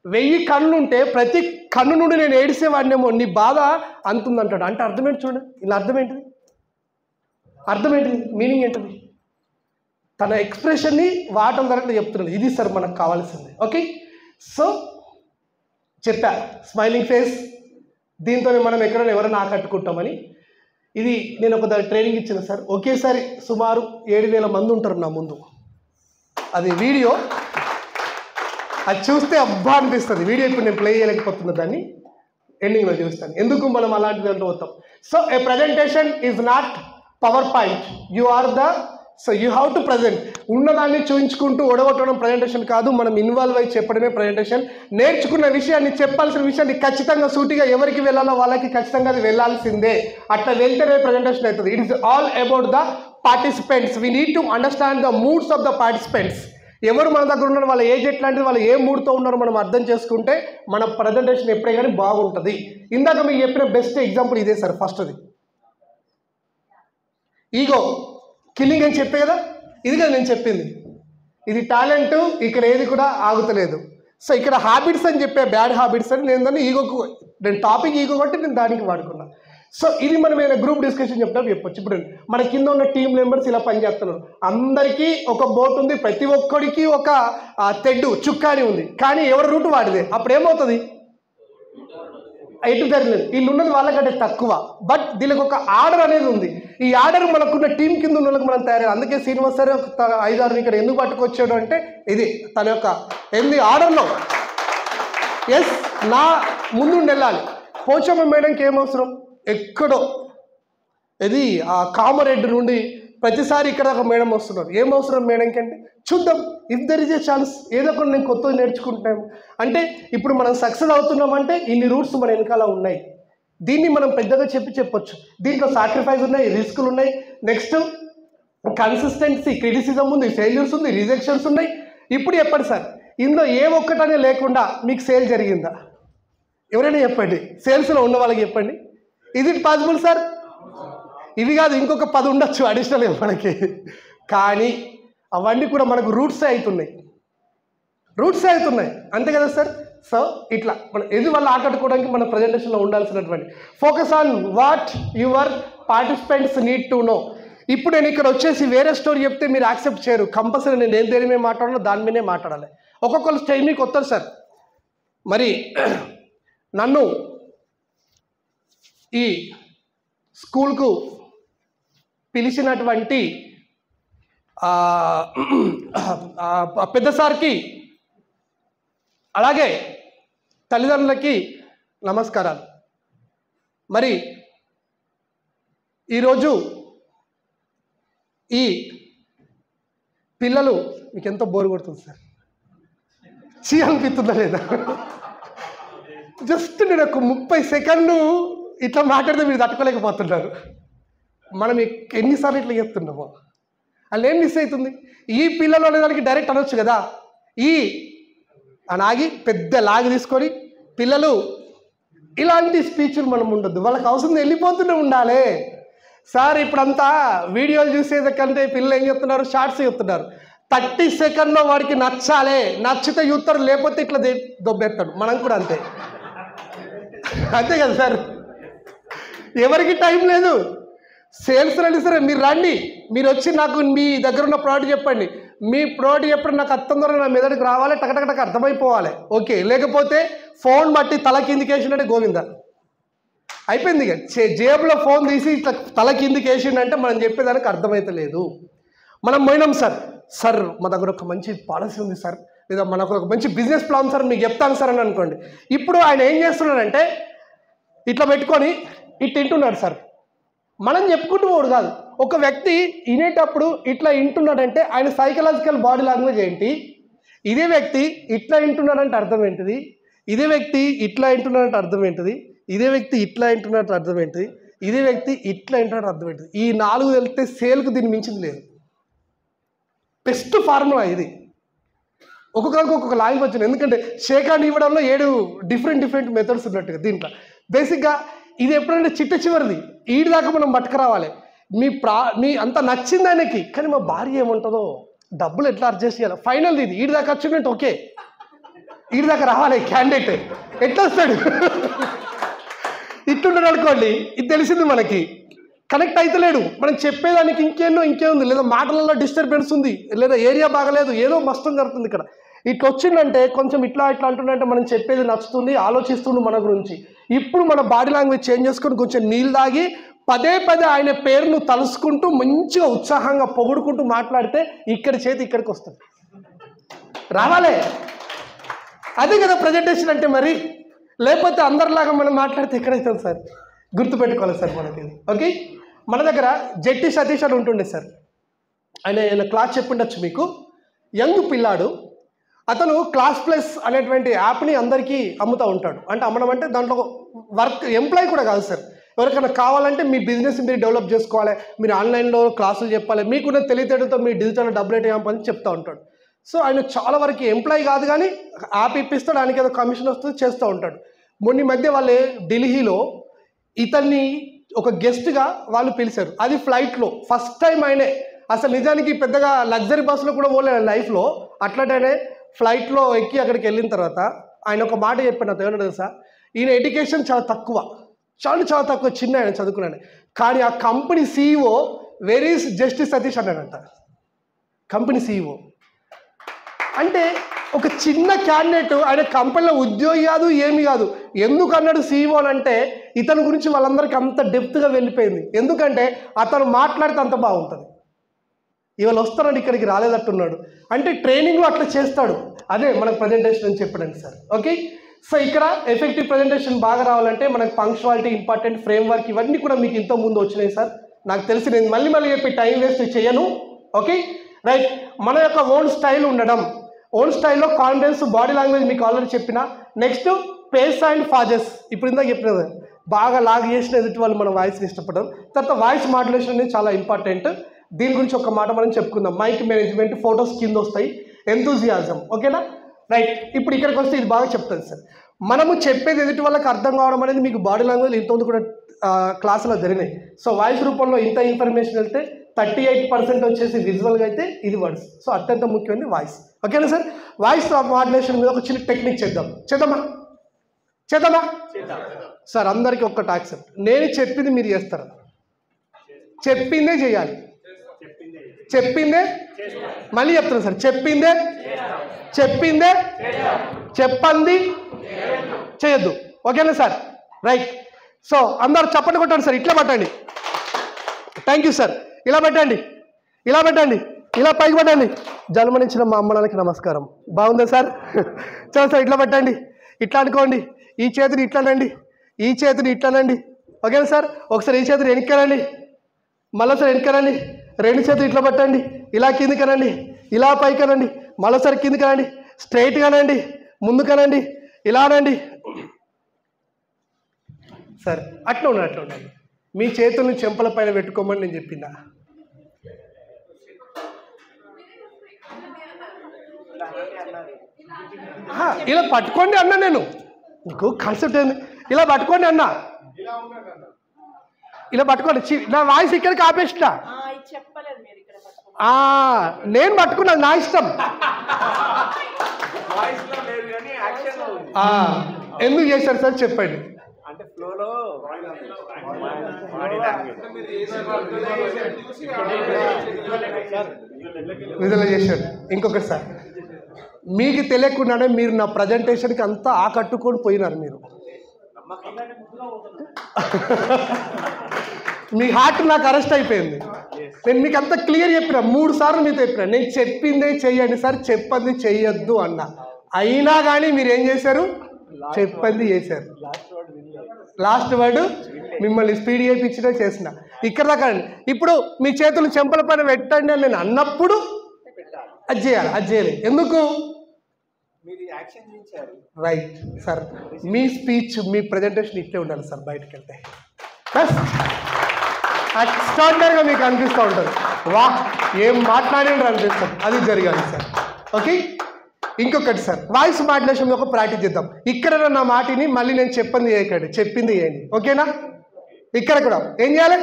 1000 కళ్ళు ఉంటే ప్రతి కన్ను నుండి నేను ఏడిసేవాడినేమో, నీ బాధ అంతుందంటాడు. అంటే అర్థం ఏంటి చూడండి, ఇలా అర్థం ఏంటిది? అర్థం ఏంటిది? మీనింగ్ ఏంటిది? తన ఎక్స్ప్రెషన్ని వాడటం ద్వారా చెప్తున్నాడు. ఇది సార్ మనకు కావాల్సింది. ఓకే, సో చెప్పా స్మైలింగ్ ఫేస్, దీంతోనే మనం ఎక్కడైనా ఎవరైనా ఆకట్టుకుంటామని. ఇది నేను ఒక ట్రైనింగ్ ఇచ్చిన సార్. ఒకేసారి సుమారు 7000 మంది ఉంటారు నా ముందు. అది వీడియో, అది చూస్తే అబ్బా అనిపిస్తుంది. వీడియో ఇప్పుడు నేను ప్లే చేయలేకపోతున్నా, దాన్ని ఎండింగ్లో చూస్తాను. ఎందుకు మనం అలాంటి దాంట్లో పోతాం. So a presentation is not PowerPoint, you are the, so you have to present. ఉన్నదాన్ని చూపించుకుంటూ ఒడగొట్టడం ప్రజెంటేషన్ కాదు, మనం ఇన్వాల్వ్ అయ్యి చెప్పడమే ప్రజెంటేషన్. నేర్చుకున్న విషయాన్ని, చెప్పాల్సిన విషయాన్ని ఖచ్చితంగా సూటిగా ఎవరికి వెళ్ళాలో వాళ్ళకి ఖచ్చితంగా అది వెళ్ళాల్సిందే. అట్లా వెళ్తేనే ప్రజెంటేషన్ అవుతుంది. It is all about the participants. We need to understand the moods of the participants. ఎవరు మన దగ్గర ఉన్నారు, వాళ్ళ ఏజ్ ఎట్లాంటిది, వాళ్ళు ఏ మూడ్తో ఉన్నారో మనం అర్థం చేసుకుంటే మన ప్రజెంటేషన్ ఎప్పుడే కానీ బాగుంటుంది. ఇందాక మీకు చెప్పిన బెస్ట్ ఎగ్జాంపుల్ ఇదే సార్. ఫస్ట్ది ఈగో కిల్లింగ్ అని చెప్పే కదా, ఇది కదా నేను చెప్పింది. ఇది టాలెంట్, ఇక్కడ ఏది కూడా ఆగుతలేదు. సో ఇక్కడ హ్యాబిట్స్ అని చెప్పే, బ్యాడ్ హ్యాబిట్స్ అని నేను దాన్ని ఈగోకు, నేను టాపిక్ ఈగో కాబట్టి నేను దానికి వాడుకున్నా. సో ఇది మనం ఏదైనా గ్రూప్ డిస్కషన్ చెప్పినప్పుడు చెప్పొచ్చు. ఇప్పుడు మన కింద ఉన్న టీం మెంబర్స్ ఇలా పనిచేస్తున్నారు, అందరికీ ఒక బోట్ ఉంది, ప్రతి ఒక్కడికి ఒక తెడ్డు చుక్కాని ఉంది, కానీ ఎవరి రూట్ వాడిదే. అప్పుడు ఏమవుతుంది? ఎటు జరగలేదు, వీళ్ళు ఉన్నది వాళ్ళకంటే తక్కువ. బట్ దీనికి ఒక ఆర్డర్ అనేది ఉంది. ఈ ఆర్డర్ మనకున్న టీం కింద ఉన్న వాళ్ళకి మనం తయారు. అందుకే శ్రీనివాస్ సార్ 5-6 ఇక్కడ ఎందుకు పట్టుకొచ్చాడు అంటే ఇది తన యొక్క ఆర్డర్లో. ఎస్, నా ముందుండి వెళ్ళాలి. పోచమ్మ మేడంకి ఏమవసరం? ఎక్కడో ఇది ఆ కామారెడ్డి నుండి ప్రతిసారి ఇక్కడ ఒక మేడం వస్తున్నారు. ఏం అవసరం మేడంకి అంటే, చూద్దాం if there is a chance, ఏదో ఒకటి నేను కొత్తగా నేర్చుకుంటున్నాను అంటే. ఇప్పుడు మనం సక్సెస్ అవుతున్నామంటే ఇన్ని రూట్స్ మన వెనకాల ఉన్నాయి. దీన్ని మనం పెద్దగా చెప్పొచ్చు. దీంట్లో సాక్రిఫైస్ ఉన్నాయి, రిస్కులు ఉన్నాయి, నెక్స్ట్ కన్సిస్టెన్సీ, క్రిటిసిజం ఉంది, ఫెయిల్యూర్స్ ఉంది, రిజెక్షన్స్ ఉన్నాయి. ఇప్పుడు చెప్పండి సార్, ఇందులో ఏ ఒక్కటనే లేకుండా మీకు సేల్ జరిగిందా? ఎవరైనా చెప్పండి, సేల్స్లో ఉన్న వాళ్ళకి చెప్పండి. Is it possible sir? ఇవి కాదు, ఇంకొక 10 ఉండొచ్చు అడిషనల్గా మనకి. కానీ అవన్నీ కూడా మనకు రూట్సే అవుతున్నాయి, అంతే కదా సార్? సో ఇట్లా మనం ఎది వల్ల ఆకట్టుకోవడానికి మన ప్రజెంటేషన్లో ఉండాల్సినటువంటి focus on what your participants need to know. ఇప్పుడు నేను ఇక్కడ వచ్చేసి వేరే స్టోరీ చెప్తే మీరు యాక్సెప్ట్ చేయరు. కంపల్సరీ నేను దేని మీద మాట్లాడాలో దాని మీదే మాట్లాడాలి. ఒక్కొక్కరు స్టైల్ మీకు వస్తారు సార్. మరి నన్ను ఈ స్కూల్కు పిలిచినటువంటి పెద్ద సార్కి, అలాగే తల్లిదండ్రులకి నమస్కారాలు. మరి ఈరోజు ఈ పిల్లలు మీకు ఎంతో బోరు కొడుతుంది సార్, చీ అనిపిస్తుందా లేదా? జస్ట్ నేను ఒక 30 సెకండ్లు ఇట్లా మాట్లాడితే మీరు తట్టుకోలేకపోతున్నారు. మనం ఎన్నిసార్లు ఇట్లా చెప్తున్నామో అలా ఏం మిస్ అవుతుంది? ఈ పిల్లలు అనేదానికి డైరెక్ట్ అనొచ్చు కదా, ఈ అని ఆగి పెద్ద లాగి తీసుకొని పిల్లలు ఇలాంటి స్పీచ్లు మనం ఉండొద్దు. వాళ్ళకి అవసరం వెళ్ళిపోతూనే ఉండాలి. సార్ ఇప్పుడంతా వీడియోలు చూసేదకంటే పిల్లలు ఏం చెప్తున్నారు, షార్ట్స్ చెప్తున్నారు. 30 సెకండ్లో వాడికి నచ్చాలి, నచ్చితే చూస్తారు, లేకపోతే ఇట్లా దొబ్బేస్తాడు. మనం కూడా అంతే అంతే కదా సార్. ఎవరికి టైం లేదు. సేల్స్ రండి సరే, మీరు రండి, మీరు వచ్చి నాకు మీ దగ్గర ఉన్న ప్రోడక్ట్ చెప్పండి. మీ ప్రోడక్ట్ చెప్పడం నాకు అర్థం ద్వారా నా మెదడుకి రావాలి, టకటకటక అర్థమైపోవాలి. ఓకే, లేకపోతే ఫోన్ బట్టి తల కిందికి వేసిండే గోవింద అయిపోయింది. ఇక జేబులో ఫోన్ తీసి ఇట్లా తల కిందికి వేసిండంటే మనం చెప్పేదానికి అర్థమైతలేదు. మనం పోయినాం సార్ మా దగ్గర ఒక మంచి పాలసీ ఉంది సార్, లేదా మనకు ఒక మంచి బిజినెస్ ప్లాన్ సార్ మీకు చెప్తాను సార్ అని అనుకోండి. ఇప్పుడు ఆయన ఏం చేస్తున్నాడంటే ఇట్లా పెట్టుకొని ఇట్లా వింటున్నాడు సార్. మనం చెప్పుకుంటూ పోడు కాదు, ఒక వ్యక్తి వినేటప్పుడు ఇట్లా వింటున్నాడంటే ఆయన సైకలాజికల్ బాడీ లాంగ్వేజ్ ఏంటి, ఇదే వ్యక్తి ఇట్లా వింటున్నాడంటే అర్థం ఏంటిది, ఇదే వ్యక్తి ఇట్లా వింటున్నాడంటే అర్థం ఏంటిది, ఇదే వ్యక్తి ఇట్లా వింటున్నట్టు అర్థం ఏంటిది, ఇదే వ్యక్తి ఇట్లా వింటున్నట్టు అర్థం ఏంటిది. ఈ 4 తెలిస్తే సేల్కు దీన్ని మించింది లేదు. బెస్ట్ ఫార్ములా ఇది. ఒక్కొక్కరికి ఒక్కొక్క లాంగ్వేజ్ ఉంది. ఎందుకంటే షేకాన్ని ఇవ్వడంలో 7 డిఫరెంట్ మెథడ్స్ ఉన్నట్టుగా దీంట్లో. బేసిక్గా ఇది ఎప్పుడంటే చిట్ట చివరిది, ఈడి దాకా మనం పట్టుకురావాలి. మీ అంత నచ్చింది ఆయనకి, కానీ మా భార్య ఏముంటుందో, డబ్బులు ఎట్లా అడ్జస్ట్ చేయాలి, ఫైనల్ ఇది ఈడి దాకా వచ్చినట్టు. ఓకే, ఈడి దాకా రావాలి క్యాండిడేట్, ఎట్లా వస్తాడు? ఇట్లుంటాడు అనుకోండి, ఇది తెలిసింది మనకి, కనెక్ట్ అయితలేడు. మనం చెప్పేదానికి ఇంకేముంది, లేదా మాటలలో డిస్టర్బెన్స్ ఉంది, లేదా ఏరియా బాగలేదు, ఏదో మస్తం జరుగుతుంది ఇక్కడ. ఇట్లా వచ్చిందంటే కొంచెం ఇట్లా అంటుందంటే మనం చెప్పేది నచ్చుతుంది, ఆలోచిస్తుండు మన గురించి. ఇప్పుడు మన బాడీ లాంగ్వేజ్ చేంజ్ చేసుకొని కొంచెం నీళ్ళు తాగి పదే ఆయన పేరును తలుసుకుంటూ మంచిగా ఉత్సాహంగా పొగుడుకుంటూ మాట్లాడితే ఇక్కడి చేతి ఇక్కడికి వస్తుంది, రావాలే. అదే కదా ప్రజెంటేషన్ అంటే. మరి లేకపోతే అందరిలాగా మనం మాట్లాడితే ఎక్కడైతుంది సార్? గుర్తుపెట్టుకోవాలి సార్ మనకి. ఓకే, మన దగ్గర జట్టి సతీష్ అని ఉంటుండే సార్. ఆయన క్లాస్ చెప్పుండొచ్చు మీకు. యంగ్ పిల్లాడు, అతను క్లాస్ ప్లస్ అనేటువంటి యాప్ని అందరికీ అమ్ముతూ ఉంటాడు. అంటే అమ్మడం అంటే దాంట్లో వర్క్ ఎంప్లాయీ కూడా కాదు సార్. ఎవరికైనా కావాలంటే మీ బిజినెస్ మీరు డెవలప్ చేసుకోవాలి, మీరు ఆన్లైన్లో క్లాసులు చెప్పాలి, మీకున్న తెలివితేటతో మీ డిజిటల్ డబ్బులు ఎట్లా అని చెప్తూ ఉంటాడు. సో ఆయన చాలా వరకు ఎంప్లాయీ కాదు, కానీ యాప్ ఇప్పిస్తాడు, ఆయనకి ఏదో కమిషన్ వస్తుంది, చేస్తూ ఉంటాడు. మొన్న మధ్య వాళ్ళే ఢిల్లీలో ఇతన్ని ఒక గెస్ట్గా వాళ్ళు పిలిచారు. అది ఫ్లైట్లో ఫస్ట్ టైం ఆయనే. అసలు నిజానికి పెద్దగా లగ్జరీ బస్సులో కూడా పోలేదు లైఫ్లో. అట్లాంటినే ఫ్లైట్లో ఎక్కి అక్కడికి వెళ్ళిన తర్వాత ఆయన ఒక మాట చెప్పాను, నాకు ఏమన్నా తెలుసా, ఈయన ఎడ్యుకేషన్ చాలా తక్కువ, చాలా తక్కువ, చిన్న ఆయన చదువుకున్నాడు. కానీ ఆ company CEO very justice Satish అన్నాడంట. కంపెనీ CEO అంటే ఒక చిన్న క్యాండిడేట్, ఆయన కంపెనీలో ఉద్యోగి కాదు, ఏమి కాదు. ఎందుకు అన్నాడు CEO అని అంటే ఇతని గురించి వాళ్ళందరికీ అంత డెప్త్గా వెళ్ళిపోయింది. ఎందుకంటే అతను మాట్లాడితే అంత బాగుంటుంది. ఇవాళ వస్తానండి ఇక్కడికి రాలేదట్టున్నాడు అంటే ట్రైనింగ్లో అట్లా చేస్తాడు. అదే మనకు ప్రజెంటేషన్ అని చెప్పడానికి సార్. ఓకే, సో ఇక్కడ ఎఫెక్టివ్ ప్రజెంటేషన్ బాగా రావాలంటే మనకు పంక్చువాలిటీ ఇంపార్టెంట్, ఫ్రేమ్వర్క్ ఇవన్నీ కూడా మీకు ఇంత ముందు వచ్చినాయి సార్. నాకు తెలిసి నేను మళ్ళీ చెప్పి టైం వేస్ట్ చేయను. Okay right. మన యొక్క ఓన్ స్టైల్ ఉండడం, ఓన్ స్టైల్లో కాన్ఫిడెన్స్, బాడీ లాంగ్వేజ్ మీకు ఆల్రెడీ చెప్పిన. నెక్స్ట్ పేస్ అండ్ ఫాజెస్, ఇప్పుడు ఇందాక చెప్పినది బాగా లాగ్ చేసిన ఎదుటి వాళ్ళు మన వాయిస్ని ఇష్టపడడం. తర్వాత వాయిస్ మాడ్యులేషన్ అనేది చాలా ఇంపార్టెంట్. దీని గురించి ఒక మాట మనం చెప్పుకుందాం. మైక్ మేనేజ్మెంట్, ఫొటోస్ కింద వస్తాయి, ఎంతూజియాజం. ఓకేనా రైట్. ఇప్పుడు ఇక్కడికి వస్తే ఇది బాగా చెప్తుంది సార్. మనము చెప్పేది ఎదుటి వాళ్ళకి అర్థం కావడం అనేది మీకు బాడీ లాంగ్వేజ్ ఇంతకుముందు కూడా క్లాసులో జరిగినాయి. సో వాయిస్ రూపంలో ఇంత ఇన్ఫర్మేషన్ వెళ్తే 38% వచ్చేసి విజువల్గా అయితే ఇది వర్డ్స్. సో అత్యంత ముఖ్యమైనది వాయిస్. ఓకేనా సార్. వాయిస్ మాడ్యులేషన్ మీద ఒక చిన్న టెక్నిక్ చేద్దామా సార్. అందరికీ ఒక్కటి యాక్సెప్ట్, నేను చెప్పింది మీరు చేస్తారు, చెప్పిందే చేయాలి, చెప్పిందే మళ్ళీ చెప్తాను సార్, చెప్పిందే చెప్పండి చేయొద్దు. ఓకేనా సార్ రైట్. సో అందరు చప్పట్లు కొట్టండి సార్, ఇట్లా పట్టండి. Thank you sir. ఇలా పెట్టండి, ఇలా పైకి పెట్టండి. జన్మనిచ్చిన మా అమ్మ నాన్నకి నమస్కారం. బాగుందా సార్? చలో సార్ ఇట్లా పెట్టండి, ఇట్లా అనుకోండి. ఈ చేతిని ఇట్లానండి, ఈ చేతిని ఇట్లానండి. ఓకేనా సార్. ఒకసారి ఈ చేతిని వెనక్కానండి, మళ్ళీ సార్ వెనక్కానండి, రెండు చేతులు ఇట్లా పట్టండి, ఇలా కిందికి అనండి, ఇలా పైకి అనండి, మరోసారి కిందికి అనండి, స్ట్రైట్గా అనండి, ముందుకు అనండి, ఇలా అనండి. సరే అట్లా ఉండండి. మీ చేతుల్ని చెంపల పైన పెట్టుకోమని నేను చెప్పిందా? ఇలా పట్టుకోండి అన్నా, నేను నీకు కాన్సెప్ట్ ఏంది, ఇలా పట్టుకోండి అన్నా, ఇలా పట్టుకోండి. నా వాయిస్ ఇక్కడికి ఆపేసిన, చెప్పలేదు మీరు ఇక్కడ నేను పట్టుకున్నాను, నా ఇష్టం. ఎందుకు చేశారు సార్ చెప్పండి. అంటే ఫ్లోలో విజువలైజేషన్. ఇంకొకటి సార్, మీకు తెలియకుండానే మీరు నా ప్రజెంటేషన్కి అంతా ఆకట్టుకొని పోయినారు. మీరు మీ హార్ట్ నాకు అరెస్ట్ అయిపోయింది. నేను మీకు అంతా క్లియర్ చెప్పిన, 3 సార్లు మీతో చెప్పిన, నేను చెప్పిందే చెయ్యండి సార్, చెప్పంది చెయ్యొద్దు అన్న. అయినా కానీ మీరు ఏం చేశారు? చెప్పంది చేశారు. లాస్ట్ వర్డ్ మిమ్మల్ని స్పీడ్ చేయించినా చేసిన. ఇక్కడ దాకా ఇప్పుడు మీ చేతులు చెంపల పైన పెట్టండి అని నేను అన్నప్పుడు అది చేయాలి, అది చేయలేదు. ఎందుకు? రైట్ సార్, మీ స్పీచ్, మీ ప్రజెంటేషన్ ఇట్లే ఉండాలి సార్. బయటకు వెళ్తే ఎక్స్ట్రాడినరీగా మీకు అనిపిస్తూ ఉంటుంది, వా ఏం మాట్లాడిండ్రు అనిపిస్తుంది, అది జరగాలి సార్. ఓకే, ఇంకొకటి సార్, వాయిస్ మాడ్యులేషన్ ఒక ప్రాక్టీస్ చేద్దాం. ఇక్కడ నా మాటిని మళ్ళీ నేను చెప్పింది చేయకండి, చెప్పింది చేయండి. ఓకేనా? ఇక్కడ కూడా ఏం చేయాలి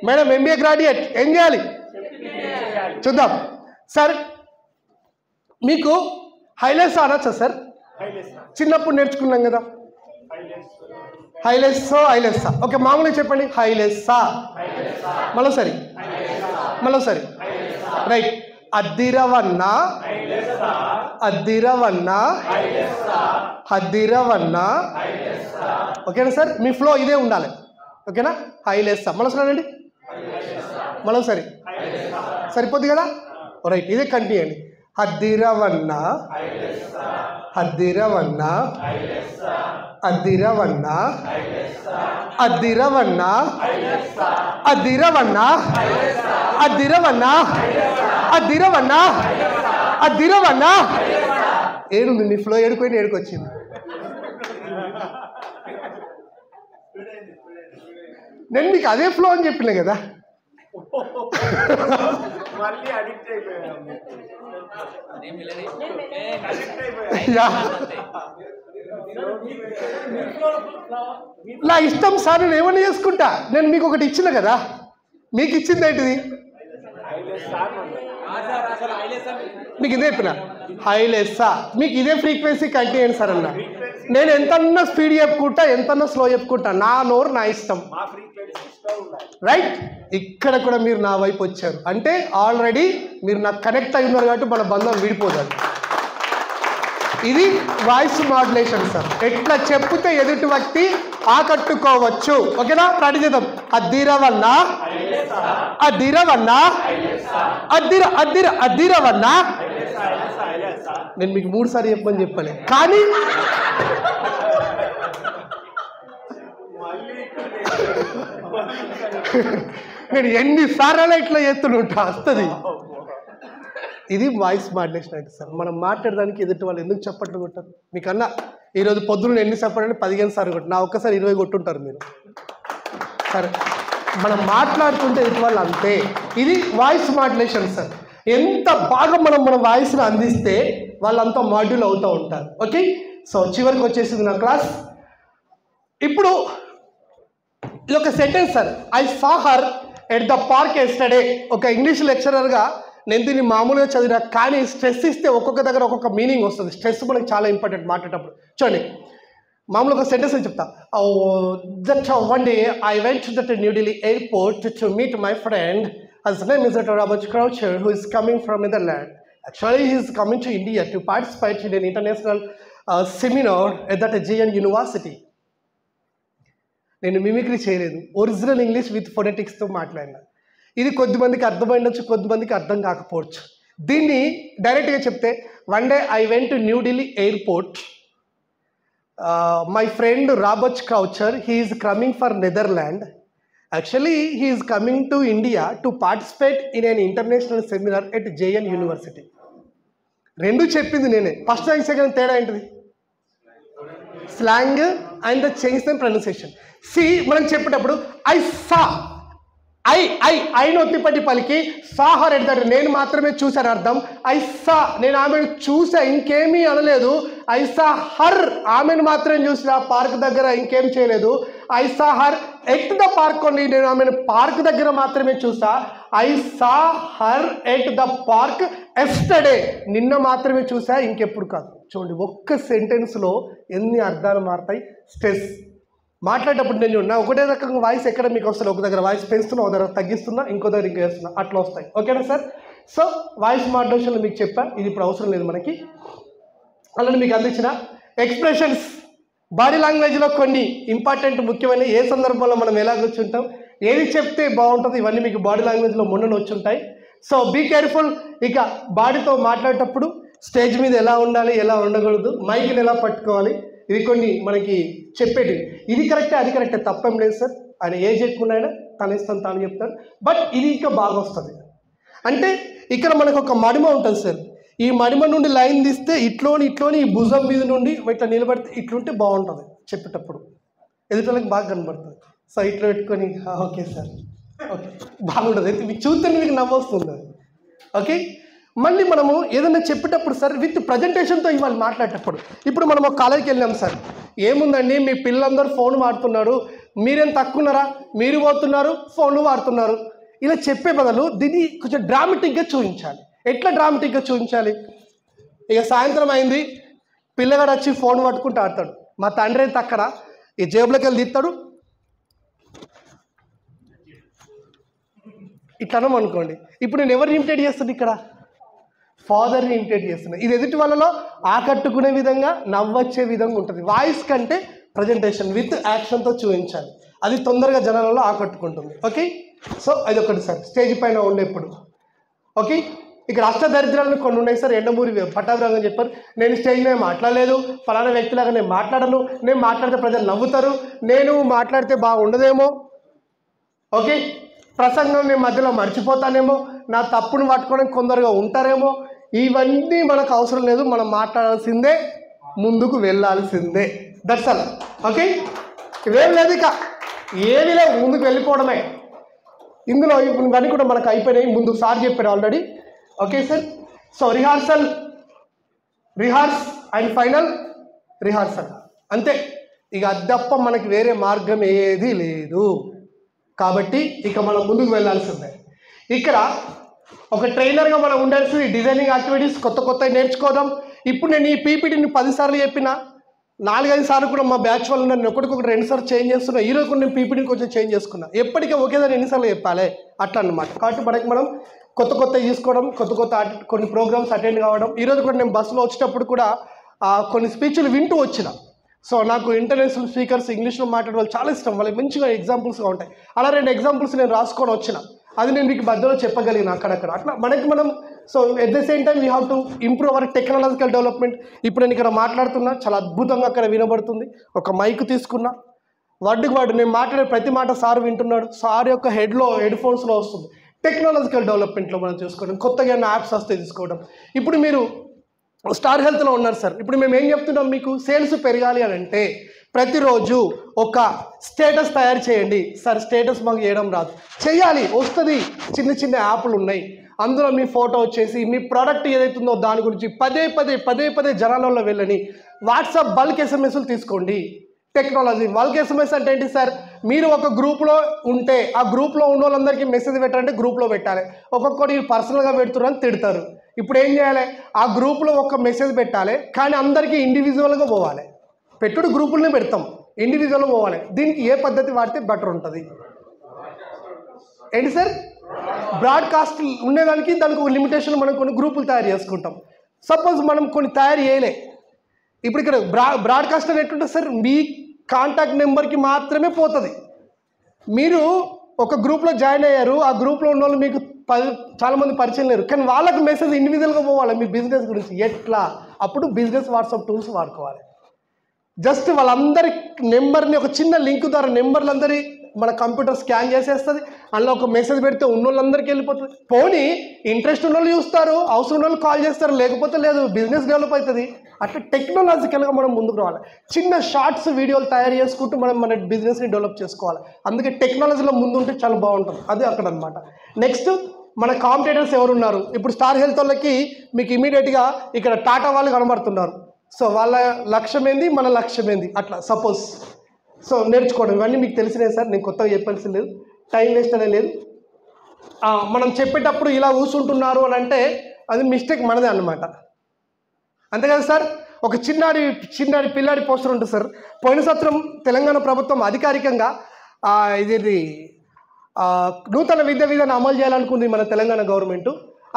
మేడం? MBA గ్రాడ్యుయేట్ ఏం చేయాలి చూద్దాం సార్. మీకు హైలెస్సా అనొచ్చా సార్? చిన్నప్పుడు నేర్చుకున్నాం కదా, హైలెస్సా. ఓకే, మామూలుగా చెప్పండి, హైలెస్సా. మరోసారి రైట్. అద్దిరవన్న, ఓకేనా సార్? మీ ఫ్లో ఇదే ఉండాలి. ఓకేనా? హైలెస్సా. మరోసారి మరోసారి సరిపోద్ది కదా? రైట్, ఇదే కంటిన్యూ అండి. అద్దిరవన్న, అద్దిరవన్న, అద్దిరవన్న, అద్దిరవన్న, అద్దిరవన్న, అద్దిరవన్న, అద్దిరవన్న, అద్దిరవన్న. ఏడుంది నీ ఫ్లో? ఏడుకోండి, ఏడుకొచ్చింది. నేను మీకు అదే ఫ్లో అని చెప్పిన కదా. నా ఇష్టం సార్, నేను ఏమన్నా చేసుకుంటా. నేను మీకు ఒకటి ఇచ్చిన కదా, మీకు ఇచ్చింది ఏంటిది? మీకు ఇదే చెప్పిన, హైలెస్సా. మీకు ఇదే ఫ్రీక్వెన్సీ కంటిన్యూ సార్ అన్న. నేను ఎంతన్నా స్పీడ్ చెప్పుకుంటా, ఎంతన్నా స్లో చెప్పుకుంటా, నా నోరు నా ఇష్టం. రైట్, ఇక్కడ కూడా మీరు నా వైపు వచ్చారు అంటే ఆల్రెడీ మీరు నాకు కనెక్ట్ అయి ఉన్నారు కాబట్టి మన బంధం విడిపోతుంది. ఇది వాయిస్ మాడ్యులేషన్ సార్. ఎట్లా చెప్తే ఎదుటి వ్యక్తి ఆకట్టుకోవచ్చు. ఓకేనా? ప్రాక్టీస్ చేద్దాం. అద్దిరవన్న, అద్దిరవన్న, అద్దిరవన్న. నేను మీకు 3 సార్లు చెప్పమని చెప్పలే, కానీ నేను ఎన్నిసార్లు ఇట్లా చేస్తుంటా వస్తుంది. ఇది వాయిస్ మాడ్యులేషన్ అంటే సార్. మనం మాట్లాడడానికి ఎదుటి వాళ్ళు ఎందుకు చప్పట్లు కొట్టారు? మీకన్నా ఈరోజు పొద్దున్న ఎన్ని చప్పట్లు 15 సార్లు కొట్టు, నా ఒక్కసారి 20 కొట్టుంటారు మీరు. సరే, మనం మాట్లాడుతుంటే ఎదుటి వాళ్ళు అంతే. ఇది వాయిస్ మాడ్యులేషన్ సార్. ఎంత బాగా మనం మన వాయిస్ని అందిస్తే వాళ్ళంతా మాడ్యూల్ అవుతూ ఉంటారు. ఓకే, సో చివరికి వచ్చేసింది నా క్లాస్. ఇప్పుడు ఇది ఒక sentence sir. I saw her at the park yesterday. ఒక ఇంగ్లీష్ లెక్చరర్గా నేను దీన్ని మామూలుగా చదివినా, కానీ స్ట్రెస్ ఇస్తే ఒక్కొక్క దగ్గర ఒక్కొక్క మీనింగ్ వస్తుంది. స్ట్రెస్ మనకి చాలా ఇంపార్టెంట్ మాట్లాడేటప్పుడు. చూడండి, మామూలుగా ఒక సెంటెన్స్ అని చెప్తా. That one day I vent that new Delhi airport to meet my friend. His name is Dr. Robert Croucher, who is coming from Netherlands. Actually, he is coming to India to participate in an international seminar at that JN University. నేను mimicry చేయలేదు, original English with ఫొనెటిక్స్తో మాట్లాడినా. ఇది కొద్దిమందికి అర్థమైండొచ్చు, కొద్దిమందికి అర్థం కాకపోవచ్చు. దీన్ని డైరెక్ట్గా చెప్తే, one day I went to New Delhi airport. My friend Robert Croucher, he is coming for Netherland. Actually, he is coming to India to participate in an international seminar at JN University. రెండు చెప్పింది నేనే. ఫస్ట్ అండ్ సెకండ్ తేడా ఏంటిది? Slang and the change in pronunciation. See మనం చెప్పేటప్పుడు I saw, I నొత్తిపట్టి పలికి saw her ఎడతాడు. నేను మాత్రమే చూశాను అర్థం. ఐ సా, నేను ఆమెను చూసా, ఇంకేమీ అనలేదు. ఐ సా హర్, ఆమెను మాత్రమే చూసా, పార్క్ దగ్గర ఇంకేం చేయలేదు. I saw her at the park only, నేను ఆమెను పార్క్ దగ్గర మాత్రమే చూసా. I saw her at the park yesterday, నిన్న మాత్రమే చూసా, ఇంకెప్పుడు కాదు. చూడండి, ఒక్క సెంటెన్స్లో ఎన్ని అర్థాలు మారుతాయి. స్ట్రెస్ మాట్లాడేటప్పుడు నేను నా ఒకటే రకంగా వాయిస్ ఎక్కడ మీకు వస్తుంది, ఒక దగ్గర వాయిస్ పెంచుతున్నా, ఒక దగ్గర తగ్గిస్తున్నా, ఇంకో దగ్గర ఇంకా వేస్తున్నా, అట్లా వస్తాయి. ఓకేనా సార్? సో వాయిస్ మాడ్యులేషన్లో మీకు చెప్పా, ఇది ఇప్పుడు అవసరం లేదు మనకి. అలానే మీకు అందించిన ఎక్స్ప్రెషన్స్, బాడీ లాంగ్వేజ్లో కొన్ని ఇంపార్టెంట్ ముఖ్యమైన ఏ సందర్భంలో మనం ఎలా కూర్చుంటాం, ఏది చెప్తే బాగుంటుంది, ఇవన్నీ మీకు బాడీ లాంగ్వేజ్లో మొన్న వచ్చి ఉంటాయి. So be careful. ఇక బాడీతో మాట్లాడేటప్పుడు స్టేజ్ మీద ఎలా ఉండాలి, ఎలా ఉండకూడదు, మైక్ని ఎలా పట్టుకోవాలి, ఇవి కొన్ని మనకి చెప్పేటివి. ఇది కరెక్టే, అది కరెక్టే, తప్పేం లేదు సార్. ఆయన ఏజ్ ఎక్కువనైనా తన ఇష్టం తాను చెప్తాడు. బట్ ఇది ఇంకా బాగా వస్తుంది. అంటే ఇక్కడ మనకు ఒక మడిమ ఉంటుంది సార్. ఈ మడిమ నుండి లైన్ తీస్తే ఇట్లోని ఈ భుజం మీద నుండి ఇట్లా నిలబడితే ఇట్లుంటే బాగుంటుంది చెప్పేటప్పుడు, ఎదుటోళ్ళకి బాగా కనబడుతుంది. సో ఇట్లా పెట్టుకొని ఓకే సార్, ఓకే బాగుంటుంది. మీకు చూస్తే మీకు నవ్వొస్తుంది. ఓకే, మళ్ళీ మనము ఏదైనా చెప్పేటప్పుడు సార్ విత్ ప్రజెంటేషన్తో ఇవాళ మాట్లాడేటప్పుడు, ఇప్పుడు మనం ఒక కాలేజీకి వెళ్ళాం సార్, ఏముందండి మీ పిల్లలందరూ ఫోన్ వాడుతున్నారు, మీరేం తక్కువన్నారా, మీరు పోతున్నారు ఫోన్లు వాడుతున్నారు, ఇలా చెప్పే బదులు దీన్ని కొంచెం డ్రామాటిక్గా చూపించాలి. ఎట్లా డ్రామాటిక్గా చూపించాలి? ఇక సాయంత్రం అయింది, పిల్లగాడు వచ్చి ఫోన్ పట్టుకుంటూ ఆడతాడు, మా తండ్రి అయితే అక్కడ ఈ జేబులోకి వెళ్ళి తీస్తాడు, ఇట్లనం అనుకోండి. ఇప్పుడు నేను ఎవరిని ఇమిటేట్ చేస్తాను? ఇక్కడ ఫాదర్ని ఇమిటేట్ చేస్తున్నా. ఇది ఎదుటి వాళ్ళలో ఆకట్టుకునే విధంగా, నవ్వొచ్చే విధంగా ఉంటుంది. వాయిస్ కంటే ప్రజెంటేషన్ విత్ యాక్షన్తో చూపించాలి, అది తొందరగా జనాలలో ఆకట్టుకుంటుంది. ఓకే, సో అది ఒకటి సార్ స్టేజ్ పైన ఉండేప్పుడు. ఓకే, ఇక్కడ అష్టదరిద్రాలను కొన్ని ఉన్నాయి సార్. ఎండమూరి పట్టాభిరామని చెప్పారు, నేను స్టేజ్ మీద మాట్లాడలేదు, ఫలానా వ్యక్తిలాగా నేను మాట్లాడను, నేను మాట్లాడితే ప్రజలు నవ్వుతారు, నేను మాట్లాడితే బాగుండదేమో, ఓకే ప్రసంగం నేను మధ్యలో మర్చిపోతానేమో, నా తప్పును పట్టుకోవడానికి కొందరుగా ఉంటారేమో, ఇవన్నీ మనకు అవసరం లేదు. మనం మాట్లాడాల్సిందే, ముందుకు వెళ్ళాల్సిందే. That's all. ఓకే, ఇవేం లేదు, ఇక ఏమీ లేవు, ముందుకు వెళ్ళిపోవడమే. ఇందులో ఇవన్నీ కూడా మనకు అయిపోయినాయి, ముందు సార్ చెప్పారు already. Okay sir, so rehearse and final rehearsal, అంతే. ఇక అద్దప్ప మనకి వేరే మార్గం ఏది లేదు. కాబట్టి ఇక మనం ముందుకు వెళ్ళాల్సిందే. ఇక్కడ ఒక ట్రైనర్గా మనం ఉండాల్సింది డిజైనింగ్ యాక్టివిటీస్, కొత్త నేర్చుకోవడం. ఇప్పుడు నేను ఈ పీపీటీని 10 సార్లు చెప్పిన, 4-5 సార్లు కూడా మా బ్యాచ్ వాళ్ళు నేను ఒకటికొకటి 2 సార్లు చేంజ్ చేస్తున్నా. ఈరోజు కూడా నేను పీపీటీని కొంచెం చేంజ్ చేసుకున్నా. ఎప్పటికీ ఒకేసారి ఎన్నిసార్లు చెప్పాలి అట్లా అనమాట. కాబట్టి మనకి మనం కొత్త తీసుకోవడం, కొన్ని ప్రోగ్రామ్స్ అటెండ్ కావడం. ఈరోజు కూడా నేను బస్సులో వచ్చేటప్పుడు కూడా కొన్ని స్పీచ్లు వింటూ వచ్చిన. సో నాకు ఇంటర్నేషనల్ స్పీకర్స్ ఇంగ్లీష్లో మాట్లాడే వాళ్ళు చాలా ఇష్టం, వాళ్ళకి మంచిగా ఎగ్జాంపుల్స్గా ఉంటాయి. అలా 2 ఎగ్జాంపుల్స్ నేను రాసుకొని వచ్చిన, అది నేను మీకు మధ్యలో చెప్పగలిగిన అక్కడక్కడ. అట్లా మనం so at the same time we have to improve our technological development. ఇప్పుడు నేను ఇక్కడ మాట్లాడుతున్నా, చాలా అద్భుతంగా అక్కడ వినబడుతుంది. ఒక మైక్ తీసుకున్నా, వర్డ్కి వర్డ్ నేను మాట్లాడే ప్రతి మాట సార్ వింటున్నాడు. సార్ యొక్క హెడ్ ఫోన్స్లో వస్తుంది. టెక్నాలజికల్ డెవలప్మెంట్లో మనం చూసుకోవడం, కొత్తగా యాప్స్ వస్తే తీసుకోవడం. ఇప్పుడు మీరు స్టార్ హెల్త్లో ఉన్నారు సార్. ఇప్పుడు మేము ఏం చెప్తున్నాం, మీకు సేల్స్ పెరగాలి అని అంటే ప్రతిరోజు ఒక స్టేటస్ తయారు చేయండి. సార్ స్టేటస్ మాకు చేయడం రాదు, చేయాలి, వస్తుంది. చిన్న యాప్లు ఉన్నాయి, అందులో మీ ఫోటో వచ్చేసి మీ ప్రోడక్ట్ ఏదైతుందో దాని గురించి పదే జనాలలో వెళ్ళని. వాట్సాప్ బల్క్ ఎస్ఎంఎస్లు తీసుకోండి. టెక్నాలజీ బల్క్ ఎస్ఎంఎస్ అంటే ఏంటి సార్? మీరు ఒక గ్రూప్లో ఉంటే ఆ గ్రూప్లో ఉన్న వాళ్ళందరికీ మెసేజ్ పెట్టాలంటే గ్రూప్లో పెట్టాలి. ఒక్కొక్కటి పర్సనల్గా పెడుతున్నారని తిడతారు. ఇప్పుడు ఏం చేయాలి? ఆ గ్రూప్లో ఒక మెసేజ్ పెట్టాలి, కానీ అందరికీ ఇండివిజువల్గా పోవాలి. పెట్టుడు గ్రూపులనే పెడతాం, ఇండివిజువల్గా పోవాలి. దీనికి ఏ పద్ధతి వాడితే బెటర్ ఉంటుంది? ఏంటి సార్? బ్రాడ్కాస్ట్ ఉండేదానికి దానికి ఒక లిమిటేషన్. మనం కొన్ని గ్రూపులు తయారు చేసుకుంటాం. సపోజ్ మనం కొన్ని తయారు చేయలే. ఇప్పుడు ఇక్కడ బ్రాడ్కాస్ట్ అని ఎట్లుంటుంది సార్? మీ కాంటాక్ట్ నెంబర్కి మాత్రమే పోతుంది. మీరు ఒక గ్రూప్లో జాయిన్ అయ్యారు, ఆ గ్రూప్లో ఉన్న వాళ్ళు మీకు చాలామంది పరిచయం లేరు, కానీ వాళ్ళకి మెసేజ్ ఇండివిజువల్గా పోవాలి మీ బిజినెస్ గురించి. ఎట్లా? అప్పుడు బిజినెస్ వాట్సాప్ టూల్స్ వాడుకోవాలి. జస్ట్ వాళ్ళందరి నెంబర్ని ఒక చిన్న లింక్ ద్వారా నెంబర్లందరి మన కంప్యూటర్ స్కాన్ చేసేస్తుంది, అందులో ఒక మెసేజ్ పెడితే ఉన్నోళ్ళందరికీ వెళ్ళిపోతుంది. పోనీ ఇంట్రెస్ట్ ఉన్న వాళ్ళు చూస్తారు, అవసరం ఉన్న వాళ్ళు కాల్ చేస్తారు, లేకపోతే లేదు, బిజినెస్ డెవలప్ అవుతుంది. అట్లా టెక్నాలజికల్గా మనం ముందుకు రావాలి. చిన్న షార్ట్స్ వీడియోలు తయారు చేసుకుంటూ మనం మన బిజినెస్ని డెవలప్ చేసుకోవాలి. అందుకే టెక్నాలజీలో ముందుంటే చాలా బాగుంటుంది. అది అక్కడ అనమాట. నెక్స్ట్ మన కాంపిటేటర్స్ ఎవరున్నారు? ఇప్పుడు స్టార్ హెల్త్ వాళ్ళకి మీకు ఇమీడియట్గా ఇక్కడ టాటా వాళ్ళు కనబడుతున్నారు. సో వాళ్ళ లక్ష్యం ఏంది, మన లక్ష్యం ఏంది, అట్లా సపోజ్. సో నేర్చుకోవడం ఇవన్నీ మీకు తెలిసినాయి సార్, నేను కొత్తగా చెప్పాల్సి లేదు, టైం వేస్ట్ అనేది లేదు. మనం చెప్పేటప్పుడు ఇలా కూర్చుంటున్నారు అని అంటే అది మిస్టేక్ మనదే అన్నమాట. అంతే కదా సార్? ఒక చిన్నాడి పిల్లాడి పోస్టర్ ఉంటుంది సార్. పోయిన సంవత్సరం తెలంగాణ ప్రభుత్వం అధికారికంగా ఇది నూతన విద్యా విధానం అమలు చేయాలనుకుంది మన తెలంగాణ గవర్నమెంట్.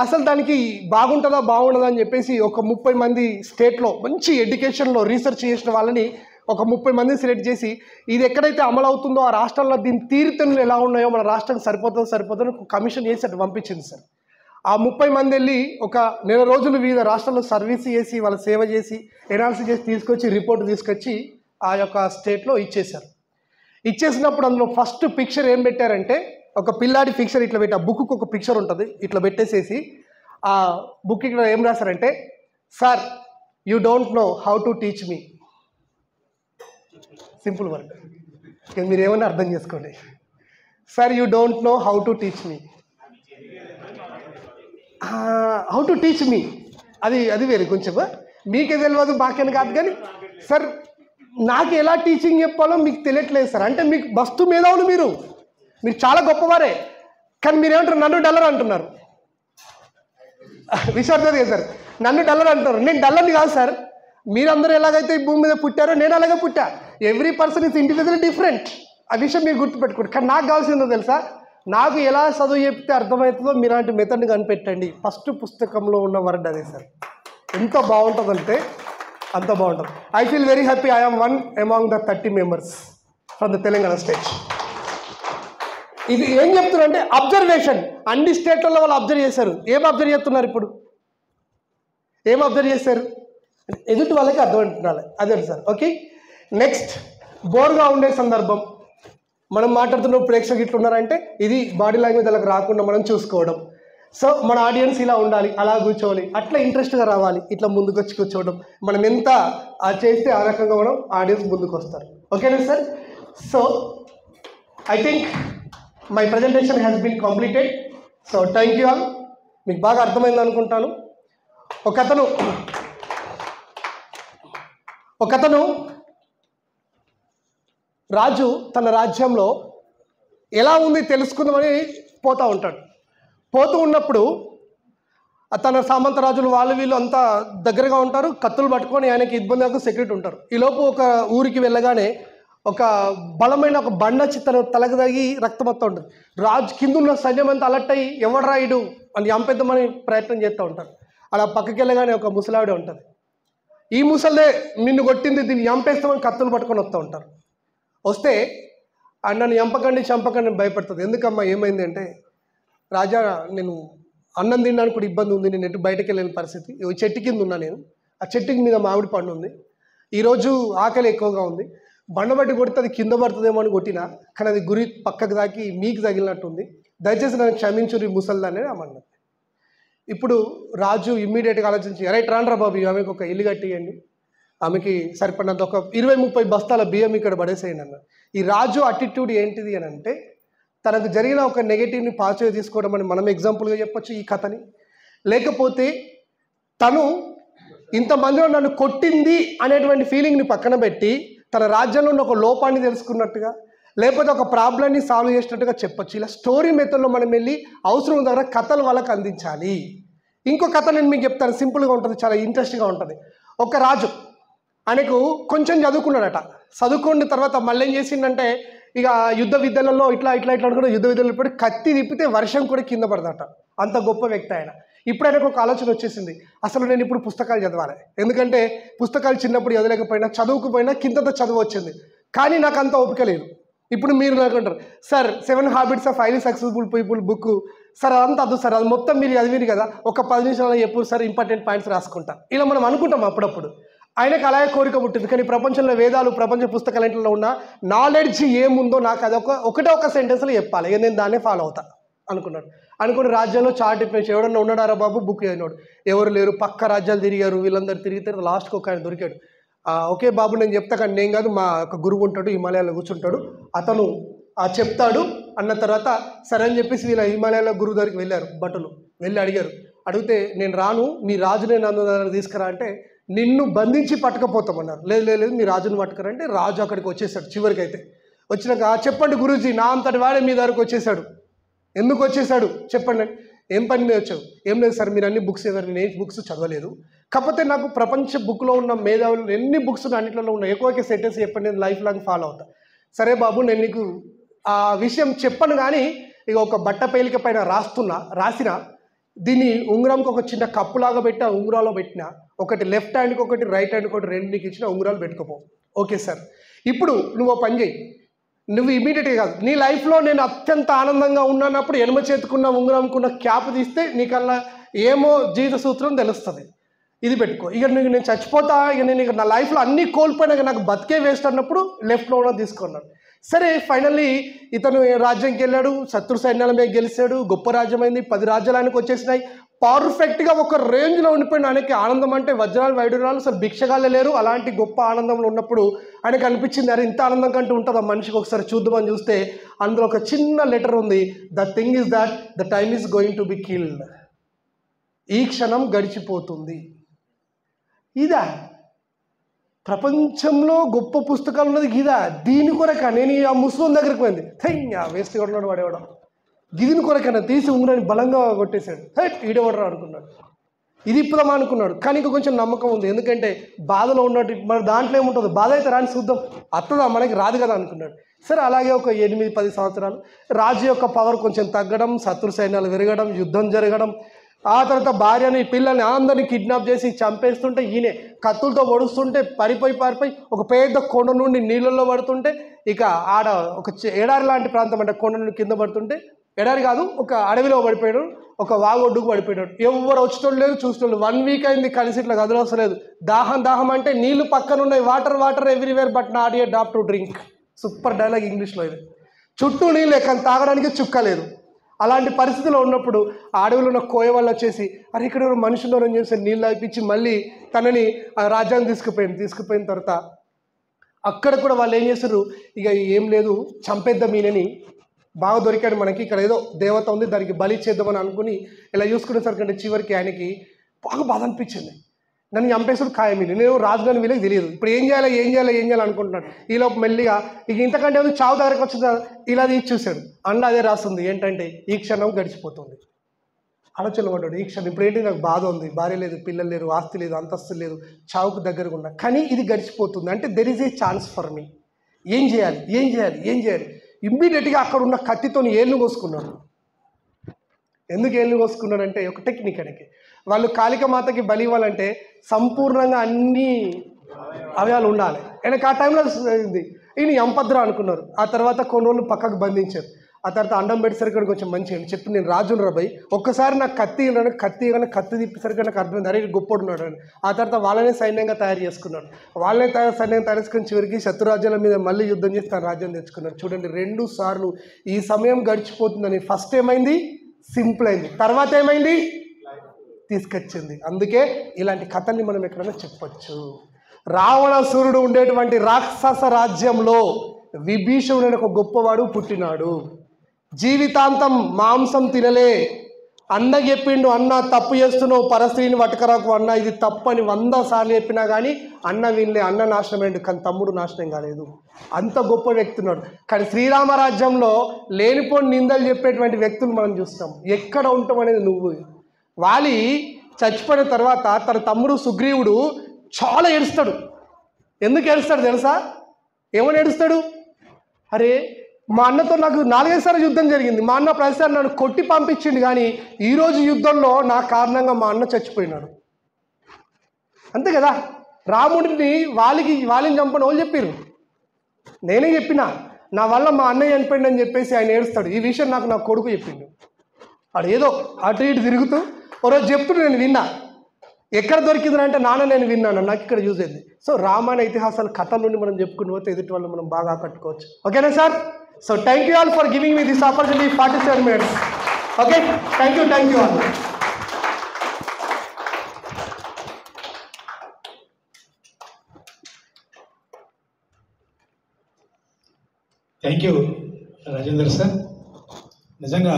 అసలు దానికి బాగుండదా అని చెప్పేసి ఒక 30 మంది స్టేట్లో మంచి ఎడ్యుకేషన్లో రీసెర్చ్ చేసిన వాళ్ళని ఒక 30 మందిని సెలెక్ట్ చేసి ఇది ఎక్కడైతే అమలు అవుతుందో ఆ రాష్ట్రాల్లో దీని తీరుతెన్నులు ఎలా ఉన్నాయో మన రాష్ట్రానికి సరిపోతుందో కమిషన్ చేసి అటు పంపించింది సార్. ఆ 30 మంది వెళ్ళి ఒక నెల రోజులు వివిధ రాష్ట్రాల్లో సర్వీస్ చేసి వాళ్ళ సేవ చేసి ఎనాలిసిస్ చేసి తీసుకొచ్చి రిపోర్ట్ తీసుకొచ్చి ఆ యొక్క స్టేట్లో ఇచ్చేశారు. ఇచ్చేసినప్పుడు అందులో ఫస్ట్ పిక్చర్ ఏం పెట్టారంటే ఒక పిల్లాడి పిక్చర్ ఇట్లా పెట్టి, ఆ బుక్కు ఒక పిక్చర్ ఉంటుంది ఇట్లా పెట్టేసేసి ఆ బుక్ ఇక్కడ ఏం రాశారంటే, sir you don't know how to teach me. Simple word, మీరు ఏమన్నా అర్థం చేసుకోండి. Sir you don't know how to teach me, how to teach me అది వేరే కొంచెం మీకే తెలియదు మాకేం కాదు. కానీ సార్ నాకు ఎలా టీచింగ్ చెప్పాలో మీకు తెలియట్లేదు సార్. అంటే మీకు బస్తు మేధావులు, మీరు చాలా గొప్పవారే, కానీ మీరేమంటారు, నన్ను డల్లర్ అంటున్నారు. విశ్వాసం కదా సార్, నన్ను డల్లర్ అంటున్నారు. నేను డల్లర్ని కాదు సార్. మీరందరూ ఎలాగైతే ఈ భూమి మీద పుట్టారో నేను అలాగే పుట్టా. Every person is individual different. ఆ విషయం మీరు గుర్తుపెట్టుకోండి. కానీ నాకు కావాల్సిందో తెలుసా, నాకు ఎలా చదువు చెప్తే అర్థమవుతుందో మీలాంటి మెథడ్ని కనిపెట్టండి. ఫస్ట్ పుస్తకంలో ఉన్న వర్డ్ అదే సార్. ఎంత బాగుంటుందంటే అంత బాగుంటుంది. I feel very happy. I am one among the 30 members from the Telangana state. ఇది ఏం చెప్తున్నారంటే అబ్జర్వేషన్. అన్ని స్టేట్లలో వాళ్ళు అబ్జర్వ్ చేశారు. ఏం అబ్జర్వ్ చేస్తున్నారు ఇప్పుడు? ఏం అబ్జర్వ్ చేశారు? ఎదుటి వాళ్ళకి అర్థమవుతుండాలి. అదే సార్. ఓకే, నెక్స్ట్ బోర్గా ఉండే సందర్భం. మనం మాట్లాడుతున్న ప్రేక్షకులు ఇట్లున్నారంటే ఇది బాడీ లాంగ్వేజ్ వాళ్ళకి రాకుండా మనం చూసుకోవడం. సో మన ఆడియన్స్ ఇలా ఉండాలి, అలా కూర్చోవాలి, అట్లా ఇంట్రెస్ట్గా రావాలి, ఇట్లా ముందుకు వచ్చి కూర్చోవడం. మనం ఎంత చేస్తే ఆ రకంగా మనం ఆడియన్స్ ముందుకు వస్తారు. ఓకేనా sir? So I think my presentation has been completed. So thank you all. మీకు బాగా అర్థమైంది అనుకుంటాను. ఒకతను రాజు తన రాజ్యంలో ఎలా ఉంది తెలుసుకుందామని పోతూ ఉంటాడు. పోతూ ఉన్నప్పుడు తన సామంత రాజులు వాళ్ళు వీళ్ళు అంతా దగ్గరగా ఉంటారు. కత్తులు పట్టుకొని ఆయనకి ఇబ్బంది సెక్యూరిటీ ఉంటారు. ఈలోపు ఒక ఊరికి వెళ్ళగానే ఒక బలమైన ఒక బండ తన తలకు తగి రక్తమొత్తం ఉంటుంది. రాజు కింద ఉన్న సైన్యం అంతా అలర్ట్ అయ్యి ఎవడు రాయుడు అని చంపేద్దామని ప్రయత్నం చేస్తూ ఉంటారు. అలా పక్కకి వెళ్ళగానే ఒక ముసలావిడ ఉంటుంది. ఈ ముసలే నిన్ను కొట్టింది, దీన్ని చంపేస్తామని కత్తులు పట్టుకొని వస్తూ ఉంటారు. వస్తే నన్ను చంపకండి భయపడుతుంది. ఎందుకమ్మా ఏమైంది అంటే, రాజా నేను అన్నం తినడానికి కూడా ఇబ్బంది ఉంది, నేను ఎటు బయటకు వెళ్ళిన పరిస్థితి, చెట్టు కింద ఉన్నా నేను, ఆ చెట్టుకి మీద మామిడి పండు ఉంది, ఈరోజు ఆకలి ఎక్కువగా ఉంది, బండబట్టి కొడితే అది కింద పడుతుందేమో అని కొట్టినా, కానీ అది గురి పక్కకు తాకి మీకు తగిలినట్టుంది, దయచేసి నన్ను క్షమించురి ముసల్దాన్ని అమ్మన్నది. ఇప్పుడు రాజు ఇమ్మీడియట్గా ఆలోచించి, రైట్ రాండ్రా బాబు ఆమెకు ఒక ఇల్లు కట్టియండి, ఆమెకి సరిపడినంత ఒక 20-30 బస్తాల బియ్యం ఇక్కడ పడేసేయండి అన్న. ఈ రాజు అటిట్యూడ్ ఏంటిది అని అంటే, తనకు జరిగిన ఒక నెగటివ్ని పాజిటివ్గా తీసుకోవడం అని మనం ఎగ్జాంపుల్గా చెప్పొచ్చు ఈ కథని. లేకపోతే తను ఇంతమందిలో నన్ను కొట్టింది అనేటువంటి ఫీలింగ్ని పక్కన పెట్టి తన రాజ్యంలో ఉన్న ఒక లోపాన్ని తెలుసుకున్నట్టుగా, లేకపోతే ఒక ప్రాబ్లమ్ని సాల్వ్ చేసినట్టుగా చెప్పొచ్చు. ఇలా స్టోరీ మెథడ్లో మనం వెళ్ళి అవసరం దగ్గర కథలు వాళ్ళకి అందించాలి. ఇంకో కథ నేను మీకు చెప్తాను, సింపుల్గా ఉంటుంది, చాలా ఇంట్రెస్టింగ్గా ఉంటుంది. ఒక రాజు ఆయనకు కొంచెం చదువుకున్నాడట. చదువుకున్న తర్వాత మళ్ళీ ఏం చేసిందంటే, ఇక యుద్ధ విద్యలలో ఇట్లా అనుకుంటే యుద్ధ విద్యలో ఇప్పుడు కత్తి తిప్పితే వర్షం కూడా కింద పడదట. అంత గొప్ప వ్యక్తి ఆయన. ఇప్పుడు ఆయనకు ఒక ఆలోచన వచ్చేసింది, అసలు నేను ఇప్పుడు పుస్తకాలు చదవాలి. ఎందుకంటే పుస్తకాలు చిన్నప్పుడు చదవలేకపోయినా, చదువుకుపోయినా కిందంత చదువు వచ్చింది, కానీ నాకు అంత ఓపిక లేదు. ఇప్పుడు మీరు నాకుంటారు, sir 7 habits of highly successful people book, sir అదంతా అదు సార్, అది మొత్తం మీరు చదివిరు కదా, ఒక 10 నిమిషాలు ఎప్పుడు సార్ ఇంపార్టెంట్ పాయింట్స్ రాసుకుంటా, ఇలా మనం అనుకుంటాం అప్పుడప్పుడు. ఆయనకు అలాగే కోరిక పుట్టింది. కానీ ప్రపంచంలో వేదాలు, ప్రపంచ పుస్తకాలలో ఉన్న నాలెడ్జ్ ఏముందో నాకు అది ఒకటే ఒక సెంటెన్స్లో చెప్పాలి, ఇక నేను దాన్నే ఫాలో అవుతా అనుకున్నాడు. అనుకుని రాజ్యంలో చార్ట్ ఇప్పేసి ఎవడన్నా ఉన్నాడారా బాబు బుక్ అయినాడు. ఎవరు లేరు, పక్క రాజ్యాలు తిరిగారు, వీళ్ళందరూ తిరిగితే లాస్ట్కి ఒక ఆయన దొరికాడు. ఓకే బాబు నేను చెప్తా, కానీ నేను కాదు, మా ఒక గురువు ఉంటాడు హిమాలయాలో కూర్చుంటాడు, అతను చెప్తాడు అన్న తర్వాత సరే అని చెప్పేసి వీళ్ళ హిమాలయాల గురువు దగ్గరికి వెళ్ళారు. భటులు వెళ్ళి అడిగారు. అడిగితే నేను రాను, మీ రాజునే నన్ను దగ్గర తీసుకురా అంటే నిన్ను బంధించి పట్టుకపోతామన్నారు. లేదు లేదు లేదు, మీ రాజును పట్టుకురంటే రాజు అక్కడికి వచ్చేసాడు. చివరికి అయితే వచ్చినాక చెప్పండి గురూజీ, నా అంతటి వాడే మీ దగ్గరకు వచ్చేసాడు. ఎందుకు వచ్చేసాడు చెప్పండి. ఏం పని మీద వచ్చావు? ఏం లేదు సార్, మీరు అన్ని బుక్స్ ఇవ్వరు, నేను ఏ బుక్స్ చదవలేదు, కాకపోతే నాకు ప్రపంచ బుక్లో ఉన్న మేధావులు ఎన్ని బుక్స్ అన్నింటిలో ఉన్న ఎక్కువ సెంటెన్స్ చెప్పండి, నేను లైఫ్ లాంగ్ ఫాలో అవుతా. సరే బాబు నేను నీకు ఆ విషయం చెప్పను, కానీ ఇక ఒక బట్ట పేలిక పైన రాసిన దీన్ని ఉంగరంకి ఒక చిన్న కప్పులాగా పెట్టి ఆ ఉంగరాలో పెట్టిన, ఒకటి లెఫ్ట్ హ్యాండ్కి ఒకటి రైట్ హ్యాండ్కి ఒకటి రెండు నీకు ఇచ్చిన ఉంగరాలు పెట్టుకోపో. ఓకే సార్, ఇప్పుడు నువ్వు పని చేయి, నువ్వు ఇమీడియట్గా కాదు, నీ లైఫ్లో నేను అత్యంత ఆనందంగా ఉన్నానప్పుడు ఎడమ చేతుకున్న ఉంగరంకున్న క్యాప్ తీస్తే నీకల్లా ఏమో జీవిత సూత్రం తెలుస్తుంది, ఇది పెట్టుకో. ఇక నేను చచ్చిపోతా, ఇక నేను ఇక నా లైఫ్లో అన్నీ కోల్పోయినా నాకు బతికే వేస్ట్ అన్నప్పుడు లెఫ్ట్లో ఉన్న తీసుకున్నాను. సరే ఫైనల్లీ ఇతను రాజ్యంకి వెళ్ళాడు, శత్రు సైన్యాల మీద గెలిచాడు, గొప్ప రాజ్యం అయింది, 10 రాజ్యాలు ఆయనకు వచ్చేసినాయి, పర్ఫెక్ట్గా ఒక రేంజ్లో ఉండిపోయిన ఆయనకి ఆనందం అంటే వజ్రాలు వైడూరాలు అసలు భిక్షగాలే లేరు. అలాంటి గొప్ప ఆనందంలో ఉన్నప్పుడు ఆయనకు అనిపించింది, అరే ఇంత ఆనందం కంటూ ఉంటుందా మనిషికి, ఒకసారి చూద్దామని చూస్తే అందులో ఒక చిన్న లెటర్ ఉంది, the thing is that the time is going to be killed, ఈ క్షణం గడిచిపోతుంది. ఇదా ప్రపంచంలో గొప్ప పుస్తకాలు ఉన్నది గీదా, దీని కొరక నేను ఆ ముస్లిం దగ్గరికి పోయింది, వేస్ట్ కొన్నాడు వాడేవాడు, గిదిని కొరకైనా తీసి ఉంగరాన్ని బలంగా కొట్టేశాడు, ఈడేవాడరా అనుకున్నాడు, ఇది ఇప్పుదామా అనుకున్నాడు. కానీ ఇంకా కొంచెం నమ్మకం ఉంది, ఎందుకంటే బాధలో ఉన్నట్టు మరి దాంట్లో ఏముంటుంది, బాధ అయితే రాని చూద్దాం, అత్తదా మనకి రాదు కదా అనుకున్నాడు. సరే అలాగే ఒక 8-10 సంవత్సరాలు రాజు యొక్క పవర్ కొంచెం తగ్గడం, శత్రు సైన్యాలు విరగడం, యుద్ధం జరగడం, ఆ తర్వాత భార్యని పిల్లల్ని అందరినీ కిడ్నాప్ చేసి చంపేస్తుంటే ఈయనే కత్తులతో పొడుస్తుంటే పారిపోయి ఒక పెద్ద కొండ నుండి నీళ్ళల్లో పడుతుంటే, ఇక ఆడ ఒక ఎడారి లాంటి ప్రాంతం అంటే కొండ నుండి కింద పడుతుంటే, ఎడారి కాదు ఒక అడవిలో పడిపోయాడు, ఒక వాగొడ్డుకు పడిపోయాడు, ఎవరు వచ్చేటోళ్ళు లేదు చూసేటోళ్ళు. 1 వీక్ అయింది కలిసి ఇట్లా గదిలోసలేదు, దాహం అంటే నీళ్లు పక్కన ఉన్నాయి, water everywhere but not a drop to drink. Super dialogue ఇంగ్లీష్లో ఇది. చుట్టూ నీళ్ళే కానీ తాగడానికి చుక్క లేదు. అలాంటి పరిస్థితిలో ఉన్నప్పుడు ఆ అడవిలో ఉన్న కోయ వాళ్ళు వచ్చేసి అరే ఇక్కడ మనిషి ఉన్నారని చేసి నీళ్ళు తాగిపించి మళ్ళీ తనని ఆ రాజ్యాన్ని తీసుకుపోయిన తర్వాత అక్కడ కూడా వాళ్ళు ఏం చేస్తారు, ఇక ఏం లేదు చంపేద్దాం ఈయనని, బాగా దొరికాడు మనకి, ఇక్కడ ఏదో దేవత ఉంది దానికి బలి చేద్దామని అనుకుని ఇలా చూసుకునేసరికంటే చివరికి ఆయనకి బాగా బాధ అనిపించింది, నన్ను చంపేసుడు ఖాయం, నేను రాజుగాని వీళ్ళకి తెలియదు, ఇప్పుడు ఏం చేయాలి అనుకుంటున్నాడు. ఈలోపు మెల్లిగా ఇక ఇంతకంటే ఏదో చావు దగ్గరకు వచ్చిందా ఇలా తీసి చూశాడు, అండ్ అదే రాస్తుంది ఏంటంటే ఈ క్షణం గడిచిపోతుంది. ఆలోచనలు పడ్డాడు, ఈ క్షణం ఇప్పుడు ఏంటి నాకు బాధ ఉంది, భార్య లేదు, పిల్లలు లేరు, ఆస్తి లేదు, అంతస్తు లేదు, చావుకు దగ్గరగా ఉన్నా, కానీ ఇది గడిచిపోతుంది అంటే there is a chance for me. ఏం చేయాలి ఇమ్మీడియట్గా అక్కడ ఉన్న కత్తితో ఏళ్ళు కోసుకున్నాడు. ఎందుకు ఏళ్ళు కోసుకున్నాడంటే ఒక టెక్నిక్ అడిగి, వాళ్ళు కాళిక మాతకి బలి ఇవ్వాలంటే సంపూర్ణంగా అన్ని అవయాలు ఉండాలి. ఆయనకు ఆ టైంలో ఈయన ఎంపద్ర అనుకున్నారు. ఆ తర్వాత కొన్ని రోజులు పక్కకు బంధించారు. ఆ తర్వాత అండం పెట్టేసరికి కొంచెం మంచిగా చెప్పి నేను రాజును రాబాయి, ఒక్కసారి నాకు కత్తి తిప్పేసరికి నాకు అర్థమైంది, అరే గొప్పడు ఉన్నాడు అని. ఆ తర్వాత వాళ్ళనే సైన్యంగా తయారు చేసుకున్నాడు. సైన్యంగా తయారు చేసుకుని చివరికి శత్రురాజ్యాల మీద మళ్ళీ యుద్ధం చేసి తన రాజ్యం తెచ్చుకున్నాడు. చూడండి 2 సార్లు ఈ సమయం గడిచిపోతుందని. ఫస్ట్ ఏమైంది, సింపుల్ అయింది, తర్వాత ఏమైంది, తీసుకొచ్చింది. అందుకే ఇలాంటి కథల్ని మనం ఎక్కడైనా చెప్పచ్చు. రావణాసురుడు ఉండేటువంటి రాక్షస రాజ్యంలో విభీషణుడు అనే ఒక గొప్పవాడు పుట్టినాడు. జీవితాంతం మాంసం తినలే. అన్న చెప్పిండు, అన్న తప్పు చేస్తున్నావు, పరస్త్రీని పట్టుకరాకు అన్న, ఇది తప్పని 100 సార్లు చెప్పినా కానీ అన్న వినలే. అన్న నాశనం అయ్యిండు, కానీ తమ్ముడు నాశనం కాలేదు. అంత గొప్ప వ్యక్తి ఉన్నాడు. కానీ శ్రీరామరాజ్యంలో లేనిపోని నిందలు చెప్పేటువంటి వ్యక్తులు మనం చూస్తాం. ఎక్కడ ఉంటాం అనేది నువ్వు. వాలి చచ్చిపోయిన తర్వాత తన తమ్ముడు సుగ్రీవుడు చాలా ఏడుస్తాడు. ఎందుకు ఏడుస్తాడు తెలుసా? ఏమని ఏడుస్తాడు, అరే మా అన్నతో నాకు 4-5 సార్లు యుద్ధం జరిగింది, మా అన్న ప్రతిసారి నన్ను కొట్టి పంపించిండు, కానీ ఈరోజు యుద్ధంలో నా కారణంగా మా అన్న చచ్చిపోయినాడు. అంతే కదా. రాముడిని వాళ్ళని చంపని వాళ్ళు చెప్పారు, నేనే చెప్పిన, నా వల్ల మా అన్నయ్య చనిపోయింది అని చెప్పేసి ఆయన ఏడుస్తాడు. ఈ విషయం నాకు నా కొడుకు చెప్పిండు. వాడు ఏదో అటు ఇటు తిరుగుతూ ఒకరోజు చెప్తుడు, నేను విన్నా, ఎక్కడ దొరికింది అంటే నాన్న నేను విన్నాను, నాకు ఇక్కడ యూజ్ అయింది. సో రామాయణ ఇతిహాసాల కథల నుండి మనం చెప్పుకుని పోతే ఎదుటి వాళ్ళు మనం బాగా ఆకట్టుకోవచ్చు. ఓకేనా sir? So thank you all for giving me this opportunity 47 minutes. Okay, thank you all. Thank you Rajender sir. నిజంగా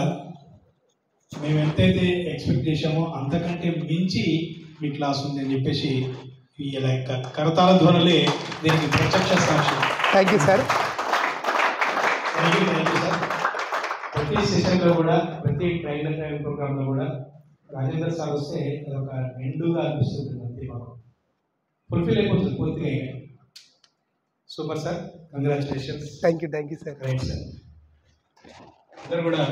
మేము ఎంతైతే ఎక్స్పెక్ట్ చేశామో అంతకంటే మించి మీ క్లాస్ ఉంది అని చెప్పేసి ఇలా కరతాళ ధ్వనులే దీనికి ప్రత్యక్ష సాక్షి. Thank you sir. Thank you sir. ప్రతి సెషన్లో కూడా, ప్రతి ట్రైనర్ ట్రైనింగ్ ప్రోగ్రాంలో కూడా రాజేందర్ సార్ వస్తే అదొక నిండుగా అనిపిస్తుంది. అంతే మాకు ఫుల్ఫిల్ అయిపోతుంది పూర్తిగా. Super sir, congratulations. Thank you sir. Right sir. అందరూ కూడా